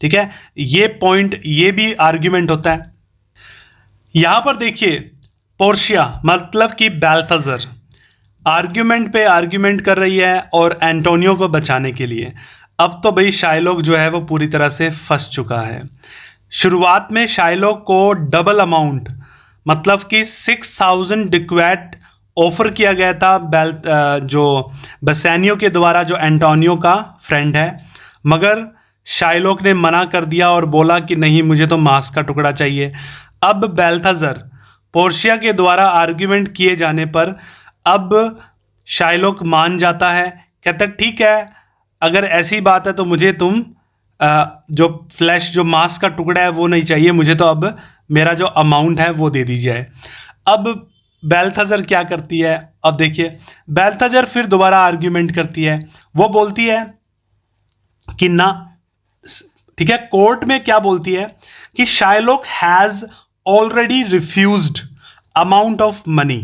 ठीक है, ये पॉइंट, ये भी आर्ग्यूमेंट होता है। यहां पर देखिए पोर्शिया मतलब कि बेल्थाजर आर्ग्यूमेंट पे आर्ग्यूमेंट कर रही है और एंटोनियो को बचाने के लिए। अब तो भाई शाइलोक जो है वो पूरी तरह से फंस चुका है। शुरुआत में शाइलोक को डबल अमाउंट, मतलब कि 6000 डिक्वेट ऑफर किया गया था जो बसानियो के द्वारा, जो एंटोनियो का फ्रेंड है, मगर शाइलोक ने मना कर दिया और बोला कि नहीं, मुझे तो मांस का टुकड़ा चाहिए। अब बेल्थाजर पोर्शिया के द्वारा आर्ग्यूमेंट किए जाने पर अब शाइलोक मान जाता है, कहता है ठीक है, अगर ऐसी बात है तो मुझे तुम जो फ्लैश, जो मांस का टुकड़ा है वो नहीं चाहिए, मुझे तो अब मेरा जो अमाउंट है वो दे दीजिए। अब बेल्थाजर क्या करती है, अब देखिए बेल्थाजर फिर दोबारा आर्ग्यूमेंट करती है। वो बोलती है कि ना, ठीक है, कोर्ट में क्या बोलती है कि Shylock has already refused amount of money,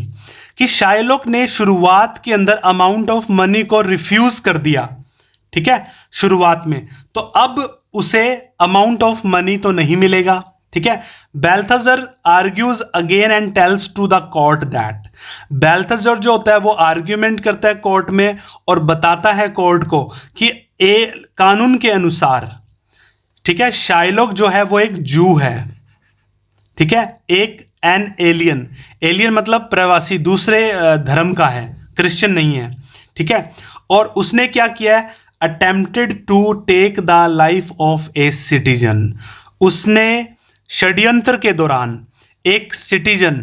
कि शाइलॉक ने शुरुआत के अंदर अमाउंट ऑफ मनी को रिफ्यूज कर दिया, ठीक है, शुरुआत में, तो अब उसे अमाउंट ऑफ मनी तो नहीं मिलेगा, ठीक है। Balthazar argues again and tells to the court that, Balthazar जो होता है वो आर्ग्यूमेंट करता है कोर्ट में और बताता है कोर्ट को कि कानून के अनुसार, ठीक है, शाइलॉक जो है वो एक जू है, ठीक है, एक एन एलियन, एलियन मतलब प्रवासी, दूसरे धर्म का है, क्रिश्चियन नहीं है, ठीक है। और उसने क्या किया है, attempted to take the life of a citizen, उसने षड्यंत्र के दौरान एक सिटीजन,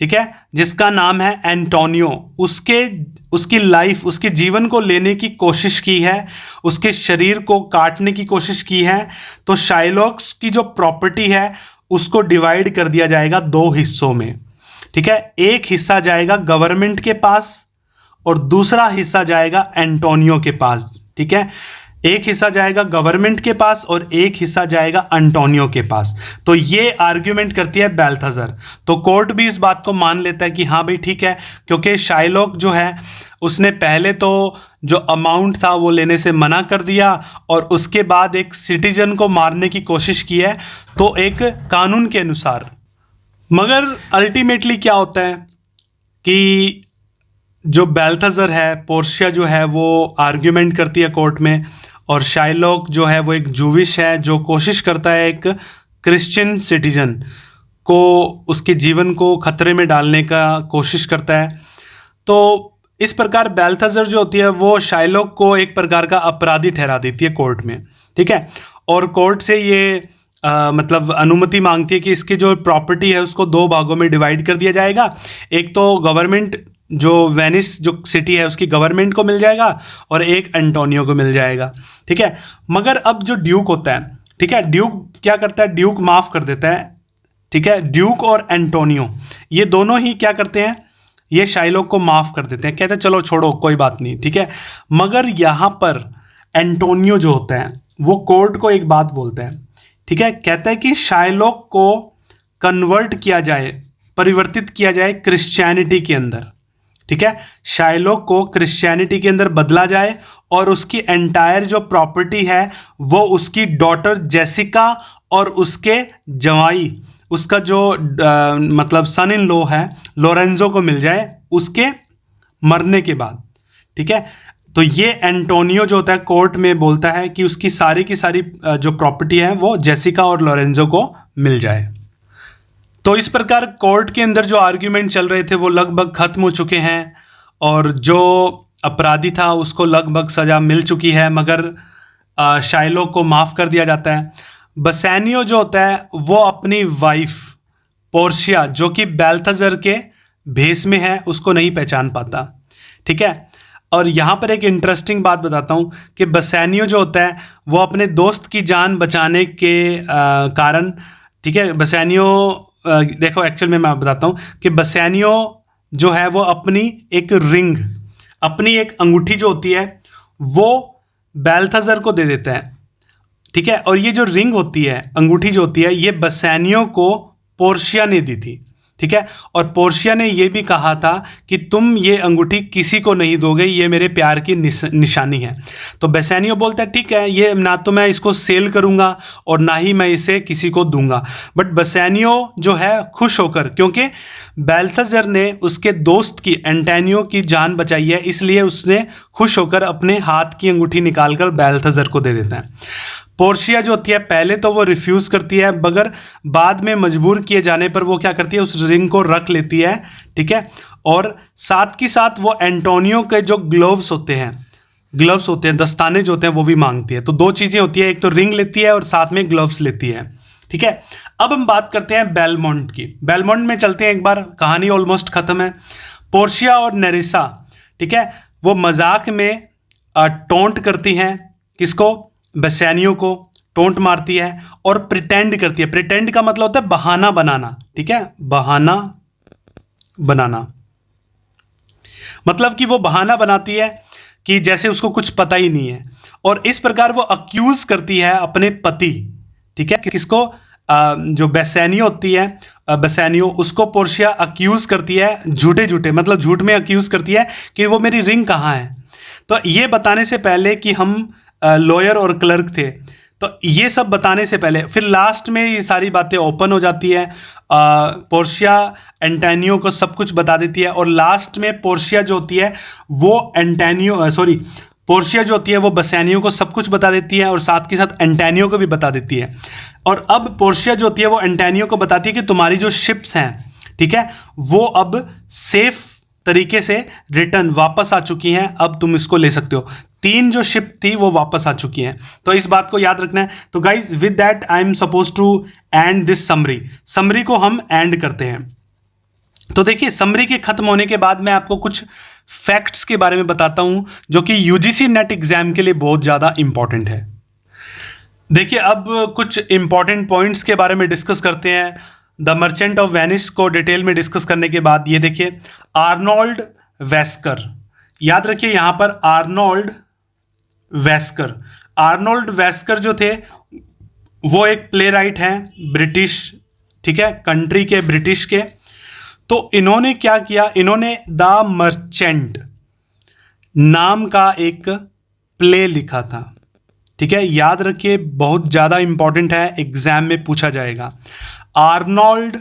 ठीक है, जिसका नाम है एंटोनियो, उसकी लाइफ, उसके जीवन को लेने की कोशिश की है, उसके शरीर को काटने की कोशिश की है। तो शाइलॉक्स की जो प्रॉपर्टी है उसको डिवाइड कर दिया जाएगा दो हिस्सों में, ठीक है, एक हिस्सा जाएगा गवर्नमेंट के पास और दूसरा हिस्सा जाएगा एंटोनियो के पास, ठीक है, एक हिस्सा जाएगा गवर्नमेंट के पास और एक हिस्सा जाएगा एंटोनियो के पास। तो ये आर्ग्यूमेंट करती है बेल्थाजर, तो कोर्ट भी इस बात को मान लेता है कि हाँ भाई ठीक है, क्योंकि शाइलॉक जो है उसने पहले तो जो अमाउंट था वो लेने से मना कर दिया और उसके बाद एक सिटीजन को मारने की कोशिश की है, तो एक कानून के अनुसार। मगर अल्टीमेटली क्या होता है कि जो बेल्थाजर है, पोर्शिया जो है वो आर्ग्यूमेंट करती है कोर्ट में, और शाइलॉक जो है वो एक जूविश है जो कोशिश करता है एक क्रिश्चियन सिटीजन को, उसके जीवन को खतरे में डालने का कोशिश करता है। तो इस प्रकार बेल्थाजर जो होती है वो शाइलॉक को एक प्रकार का अपराधी ठहरा देती है कोर्ट में, ठीक है, और कोर्ट से ये मतलब अनुमति मांगती है कि इसकी जो प्रॉपर्टी है उसको दो भागों में डिवाइड कर दिया जाएगा, एक तो गवर्नमेंट जो वेनिस जो सिटी है उसकी गवर्नमेंट को मिल जाएगा और एक एंटोनियो को मिल जाएगा, ठीक है। मगर अब जो ड्यूक होता है, ठीक है, ड्यूक क्या करता है, ड्यूक माफ कर देता है, ठीक है, ड्यूक और एंटोनियो ये दोनों ही क्या करते हैं, ये शाइलॉक को माफ कर देते हैं, कहते हैं चलो छोड़ो कोई बात नहीं, ठीक है। मगर यहाँ पर एंटोनियो जो होता है वो कोर्ट को एक बात बोलता है, ठीक है, कहता है कि शाइलॉक को कन्वर्ट किया जाए, परिवर्तित किया जाए क्रिश्चियनिटी के अंदर, ठीक है, शाइलॉक को क्रिश्चियनिटी के अंदर बदला जाए और उसकी एंटायर जो प्रॉपर्टी है वो उसकी डॉटर जेसिका और उसके जवाई, उसका जो मतलब सन इन लॉ है लोरेंजो को मिल जाए उसके मरने के बाद, ठीक है। तो ये एंटोनियो जो होता है कोर्ट में बोलता है कि उसकी सारी की सारी जो प्रॉपर्टी है वो जेसिका और लोरेंजो को मिल जाए। तो इस प्रकार कोर्ट के अंदर जो आर्ग्यूमेंट चल रहे थे वो लगभग खत्म हो चुके हैं और जो अपराधी था उसको लगभग सज़ा मिल चुकी है, मगर शाइलॉक को माफ़ कर दिया जाता है। बसेनियो जो होता है वो अपनी वाइफ पोर्शिया जो कि बेल्थाजर के भेष में है उसको नहीं पहचान पाता, ठीक है। और यहाँ पर एक इंटरेस्टिंग बात बताता हूँ कि बसेनियो जो होता है वो अपने दोस्त की जान बचाने के कारण, ठीक है, बसेनियो देखो एक्चुअल में मैं बताता हूँ कि बसेनियो जो है वो अपनी एक रिंग, अपनी एक अंगूठी जो होती है वो बेल्थाजर को दे देता है, ठीक है। और ये जो रिंग होती है, अंगूठी जो होती है, ये बसेनियो को पोर्शिया ने दी थी, ठीक है। और पोर्शिया ने ये भी कहा था कि तुम ये अंगूठी किसी को नहीं दोगे, ये मेरे प्यार की निशानी है। तो बेसेनियो बोलता है ठीक है, ये ना तो मैं इसको सेल करूंगा और ना ही मैं इसे किसी को दूंगा। बट बेसेनियो जो है खुश होकर, क्योंकि बेल्थाजर ने उसके दोस्त की एंटोनियो की जान बचाई है, इसलिए उसने खुश होकर अपने हाथ की अंगूठी निकालकर बेल्थाजर को दे देता है। पोर्शिया जो होती है पहले तो वो रिफ्यूज़ करती है, मगर बाद में मजबूर किए जाने पर वो क्या करती है, उस रिंग को रख लेती है, ठीक है। और साथ की साथ वो एंटोनियो के जो ग्लव्स होते हैं, दस्ताने जो होते हैं वो भी मांगती है। तो दो चीज़ें होती है, एक तो रिंग लेती है और साथ में ग्लव्स लेती है, ठीक है। अब हम बात करते हैं बेलमोंट की। बेलमोंट में चलते हैं एक बार, कहानी ऑलमोस्ट खत्म है। पोर्शिया और नेरिसा, ठीक है, वो मजाक में टोंट करती हैं, किसको, बेसेनियो को टोंट मारती है और प्रिटेंड करती है। प्रिटेंड का मतलब होता है बहाना बनाना, ठीक है, बहाना बनाना, मतलब कि वो बहाना बनाती है कि जैसे उसको कुछ पता ही नहीं है, और इस प्रकार वो अक्यूज करती है अपने पति, ठीक है, किसको, जो बेसैनियो होती है, बेसैनियो, उसको पोर्शिया अक्यूज करती है झूठे झूठे, मतलब झूठ में अक्यूज करती है कि वो मेरी रिंग कहाँ है। तो ये बताने से पहले कि हम लॉयर और क्लर्क थे, तो ये सब बताने से पहले फिर लास्ट में ये सारी बातें ओपन हो जाती है। पोर्शिया एंटोनियो को सब कुछ बता देती है, और लास्ट में पोर्शिया जो होती है वो पोर्शिया जो होती है वो बेसैनियो को सब कुछ बता देती है, और साथ के साथ एंटोनियो को भी बता देती है। और अब पोर्शिया जो होती है वो एंटोनियो को बताती है कि तुम्हारी जो शिप्स हैं, ठीक है, वो अब सेफ तरीके से रिटर्न वापस आ चुकी हैं, अब तुम इसको ले सकते हो। 3 जो शिप थी वो वापस आ चुकी हैं, तो इस बात को याद रखना है। तो guys with that I am suppose to end this summary को हम एंड करते हैं। तो देखिए, समरी के खत्म होने के बाद मैं आपको कुछ फैक्ट्स के बारे में बताता हूं जो कि यूजीसी नेट एग्जाम के लिए बहुत ज्यादा इंपॉर्टेंट है। देखिए, अब कुछ इंपॉर्टेंट पॉइंट्स के बारे में डिस्कस करते हैं। द मर्चेंट ऑफ वेनिस को डिटेल में डिस्कस करने के बाद ये देखिए, आर्नोल्ड वेस्कर, याद रखिए यहां पर आर्नोल्ड वेस्कर जो थे वो एक प्ले राइट हैं, ब्रिटिश, ठीक है, कंट्री के, ब्रिटिश के। तो इन्होंने क्या किया, इन्होंने द मर्चेंट नाम का एक प्ले लिखा था, ठीक है, याद रखिए बहुत ज्यादा इंपॉर्टेंट है, एग्जाम में पूछा जाएगा। आर्नोल्ड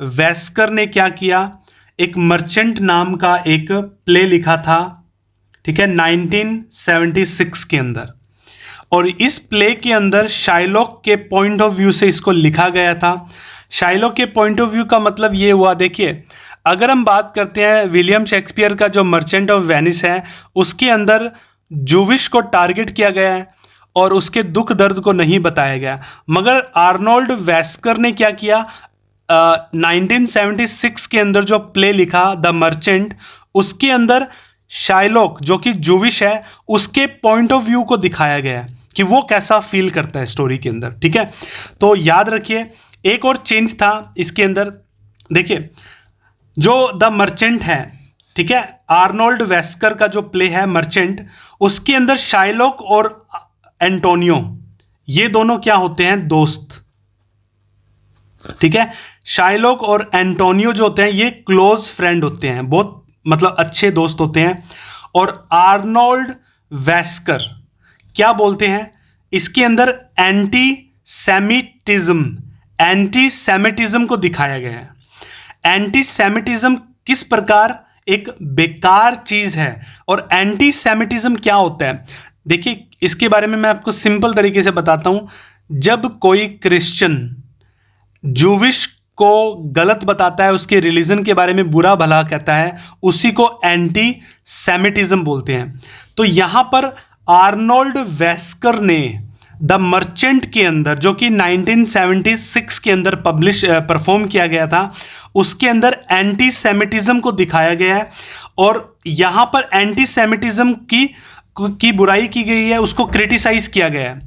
वेस्कर ने क्या किया, एक मर्चेंट नाम का एक प्ले लिखा था, ठीक है, 1976 के अंदर, और इस प्ले के अंदर शाइलॉक के पॉइंट ऑफ व्यू से इसको लिखा गया था। शाइलॉक के पॉइंट ऑफ व्यू का मतलब ये हुआ, देखिए अगर हम बात करते हैं विलियम शेक्सपियर का जो मर्चेंट ऑफ वेनिस है, उसके अंदर जूविश को टारगेट किया गया है और उसके दुख दर्द को नहीं बताया गया, मगर आर्नोल्ड वेस्कर ने क्या किया, 1976 के अंदर जो प्ले लिखा द मर्चेंट, उसके अंदर शाइलॉक जो कि जूविश है उसके पॉइंट ऑफ व्यू को दिखाया गया है कि वो कैसा फील करता है स्टोरी के अंदर, ठीक है। तो याद रखिए, एक और चेंज था इसके अंदर, देखिए जो द मर्चेंट है, ठीक है, आर्नोल्ड वेस्कर का जो प्ले है मर्चेंट, उसके अंदर शाइलॉक और एंटोनियो ये दोनों क्या होते हैं, दोस्त, ठीक है। शाइलॉक और एंटोनियो जो होते हैं ये क्लोज फ्रेंड होते हैं, बहुत मतलब अच्छे दोस्त होते हैं। और आर्नोल्ड वेस्कर क्या बोलते हैं, इसके अंदर एंटी सेमिटिज्म को दिखाया गया है। एंटी सेमिटिज्म किस प्रकार एक बेकार चीज है, और एंटी सेमिटिज्म क्या होता है, देखिए इसके बारे में मैं आपको सिंपल तरीके से बताता हूं। जब कोई क्रिश्चियन जूविश को गलत बताता है, उसके रिलीजन के बारे में बुरा भला कहता है, उसी को एंटी सेमिटिज्म बोलते हैं। तो यहां पर आर्नोल्ड वेस्कर ने द मर्चेंट के अंदर, जो कि 1976 के अंदर परफॉर्म किया गया था, उसके अंदर एंटी सेमिटिज्म को दिखाया गया है, और यहां पर एंटी सेमिटिज्म की बुराई की गई है, उसको क्रिटिसाइज किया गया है।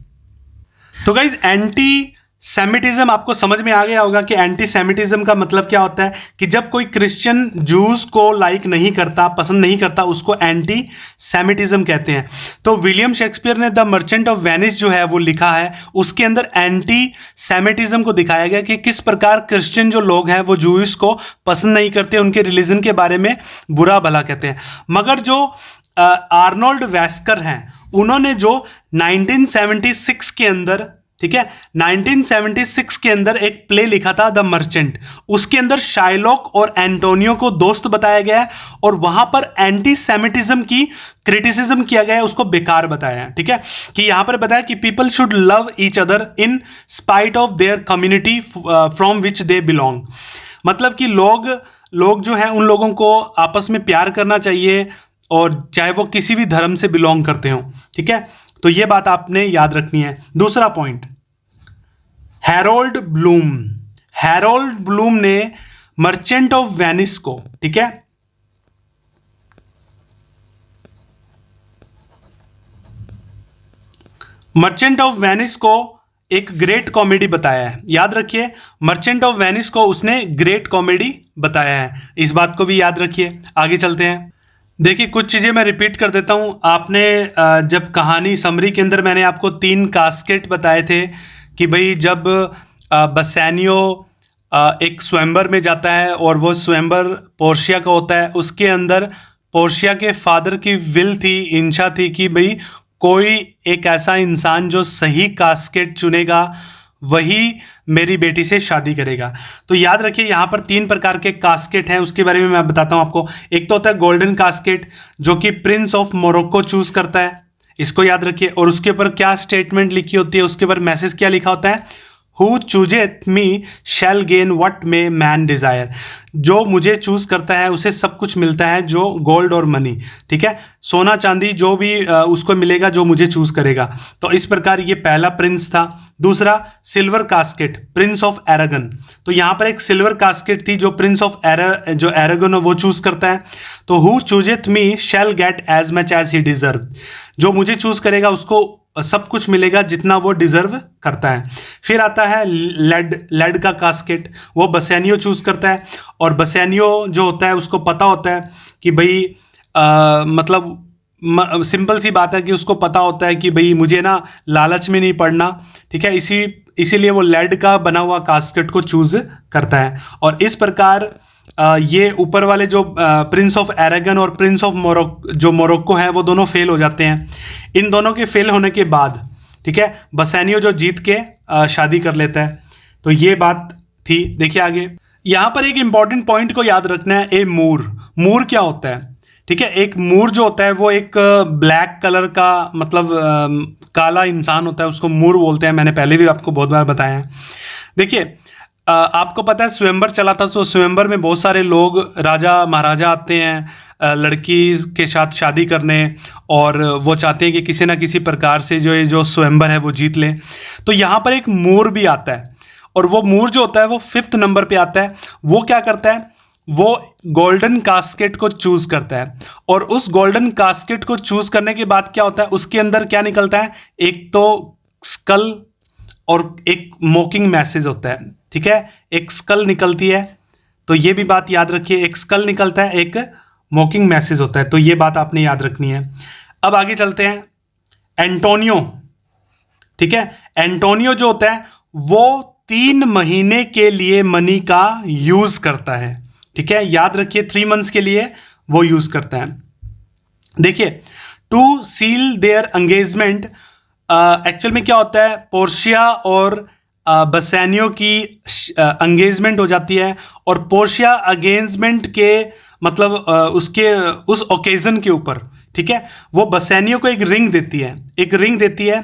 तो गाइज एंटी सेमिटिज्म आपको समझ में आ गया होगा कि एंटी सेमिटिज्म का मतलब क्या होता है, कि जब कोई क्रिश्चियन जूस को लाइक नहीं करता, पसंद नहीं करता, उसको एंटी सेमिटिज्म कहते हैं। तो विलियम शेक्सपियर ने द मर्चेंट ऑफ वेनिस जो है वो लिखा है, उसके अंदर एंटी सेमिटिज्म को दिखाया गया कि किस प्रकार क्रिश्चियन जो लोग हैं वो जूस को पसंद नहीं करते, उनके रिलीजन के बारे में बुरा भला कहते हैं। मगर जो आर्नोल्ड वेस्कर हैं, उन्होंने जो 1976 के अंदर, ठीक है, 1976 के अंदर एक प्ले लिखा था द मर्चेंट, उसके अंदर शाइलॉक और एंटोनियो को दोस्त बताया गया है, और वहां पर एंटी सेमिटिज्म की क्रिटिसिज्म किया गया है, उसको बेकार बताया है, ठीक है, कि यहां पर बताया कि people should love each other in spite of their community from which they belong, मतलब कि लोग जो हैं उन लोगों को आपस में प्यार करना चाहिए, और चाहे वो किसी भी धर्म से बिलोंग करते हो, ठीक है। तो ये बात आपने याद रखनी है। दूसरा पॉइंट, हैरोल्ड ब्लूम ने मर्चेंट ऑफ वेनिस को, ठीक है, मर्चेंट ऑफ वेनिस को एक ग्रेट कॉमेडी बताया है। याद रखिए, मर्चेंट ऑफ वेनिस को उसने ग्रेट कॉमेडी बताया है, इस बात को भी याद रखिए। आगे चलते हैं। देखिए कुछ चीज़ें मैं रिपीट कर देता हूँ। आपने जब कहानी समरी के अंदर मैंने आपको 3 कास्केट बताए थे कि भाई जब बसेनियो एक स्वयंवर में जाता है और वो स्वयंवर पोर्शिया का होता है, उसके अंदर पोर्शिया के फादर की विल थी, इच्छा थी कि भाई कोई एक ऐसा इंसान जो सही कास्केट चुनेगा वही मेरी बेटी से शादी करेगा। तो याद रखिए यहाँ पर 3 प्रकार के कास्केट हैं, उसके बारे में मैं बताता हूँ आपको। एक तो होता है गोल्डन कास्केट जो कि प्रिंस ऑफ मोरक्को चूज करता है, इसको याद रखिए। और उसके ऊपर क्या स्टेटमेंट लिखी होती है, उसके ऊपर मैसेज क्या लिखा होता है, who chooseth me shall gain what many men desire. जो मुझे चूज करता है उसे सब कुछ मिलता है, जो गोल्ड और मनी, ठीक है, सोना चांदी जो भी उसको मिलेगा जो मुझे चूज करेगा। तो इस प्रकार ये पहला प्रिंस था। दूसरा सिल्वर कास्केट, प्रिंस ऑफ एरागन। तो यहाँ पर एक सिल्वर कास्केट थी जो प्रिंस ऑफ जो एरागन वो चूज करता है। तो who chooseth me shall get as much as he deserve. जो मुझे चूज करेगा उसको सब कुछ मिलेगा जितना वो डिजर्व करता है। फिर आता है लेड का कास्केट, वो बसेनियो चूज करता है। और बसेनियो जो होता है उसको पता होता है कि भाई मतलब सिंपल सी बात है कि उसको पता होता है कि भाई मुझे ना लालच में नहीं पड़ना, ठीक है, इसीलिए वो लेड का बना हुआ कास्केट को चूज करता है। और इस प्रकार ये ऊपर वाले जो प्रिंस ऑफ एरागन और प्रिंस ऑफ मोरक्को है वो दोनों फेल हो जाते हैं। इन दोनों के फेल होने के बाद, ठीक है, बसेनियो जो जीत के शादी कर लेता है। तो ये बात थी। देखिए आगे, यहाँ पर एक इंपॉर्टेंट पॉइंट को याद रखना है, ए मूर क्या होता है, ठीक है। एक मूर जो होता है वो एक ब्लैक कलर का मतलब काला इंसान होता है, उसको मूर बोलते हैं। मैंने पहले भी आपको बहुत बार बताया है। देखिए आपको पता है स्वयंवर चला था, तो स्वयंवर में बहुत सारे लोग राजा महाराजा आते हैं लड़की के साथ शादी करने, और वो चाहते हैं कि किसी ना किसी प्रकार से जो स्वयंवर है वो जीत लें। तो यहाँ पर एक मूर भी आता है, और वो मूर जो होता है वो 5th नंबर पे आता है। वो क्या करता है, वो गोल्डन कास्केट को चूज करता है। और उस गोल्डन कास्केट को चूज करने के बाद क्या होता है, उसके अंदर क्या निकलता है, एक तो स्कल और एक मॉकिंग मैसेज होता है, ठीक है, एक स्कल निकलती है। तो ये भी बात याद रखिए, एक स्कल निकलता है, एक मॉकिंग मैसेज होता है। तो ये बात आपने याद रखनी है। अब आगे चलते हैं। एंटोनियो, ठीक है, एंटोनियो जो होता है वो 3 महीने के लिए मनी का यूज करता है, ठीक है, याद रखिए 3 मंथ्स के लिए वो यूज करता है। देखिए to seal their engagement, actual में क्या होता है, पोर्शिया और बसेनियो की एंगेजमेंट हो जाती है। और पोर्शिया एंगेजमेंट के मतलब उसके उस ओकेजन के ऊपर, ठीक है, वो बसेनियो को एक रिंग देती है,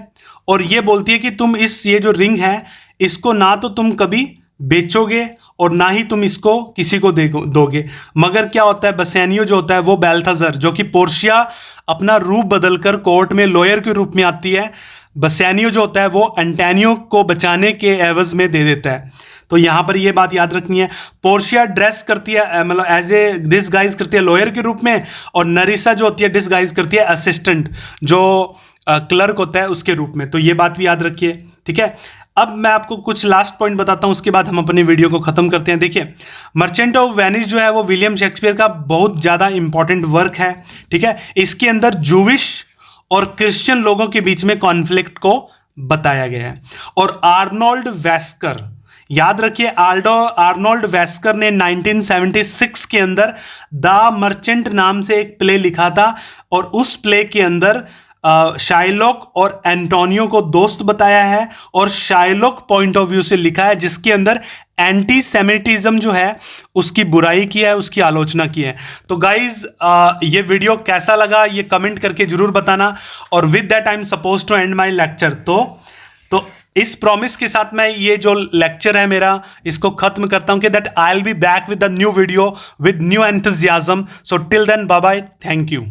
और ये बोलती है कि तुम ये जो रिंग है इसको ना तो तुम कभी बेचोगे और ना ही तुम इसको किसी को दोगे। मगर क्या होता है, बसेनियो जो होता है वो बेल्थाजर, जो कि पोर्शिया अपना रूप बदलकर कोर्ट में लॉयर के रूप में आती है, बसेनियो जो होता है वो एंटोनियो को बचाने के एवज में दे देता है। तो यहां पर ये बात याद रखनी है। पोर्शिया ड्रेस करती है मतलब एज ए डिसगाइज करती है लॉयर के रूप में, और नरिसा जो होती है डिसगाइज करती है असिस्टेंट जो क्लर्क होता है उसके रूप में। तो ये बात भी याद रखिए, ठीक है। अब मैं आपको कुछ लास्ट पॉइंट बताता हूं, उसके बाद हम अपनी वीडियो को खत्म करते हैं। देखिए मर्चेंट ऑफ वेनिस जो है वो विलियम शेक्सपियर का बहुत ज्यादा इंपॉर्टेंट वर्क है, ठीक है। इसके अंदर जूविश और क्रिश्चियन लोगों के बीच में कॉन्फ्लिक्ट को बताया गया है। और आर्नोल्ड वेस्कर, याद रखिए आर्नोल्ड वेस्कर ने 1976 के अंदर द मर्चेंट नाम से एक प्ले लिखा था, और उस प्ले के अंदर शाइलॉक और एंटोनियो को दोस्त बताया है, और शाइलॉक पॉइंट ऑफ व्यू से लिखा है, जिसके अंदर एंटी सेमिटिज्म जो है उसकी बुराई की है, उसकी आलोचना की है। तो गाइज ये वीडियो कैसा लगा ये कमेंट करके जरूर बताना। और with that I am suppose to end my lecture. तो इस प्रॉमिस के साथ मैं ये जो लेक्चर है मेरा इसको खत्म करता हूं कि that I will be back with the new video with new enthusiasm. So till then bye bye, thank you.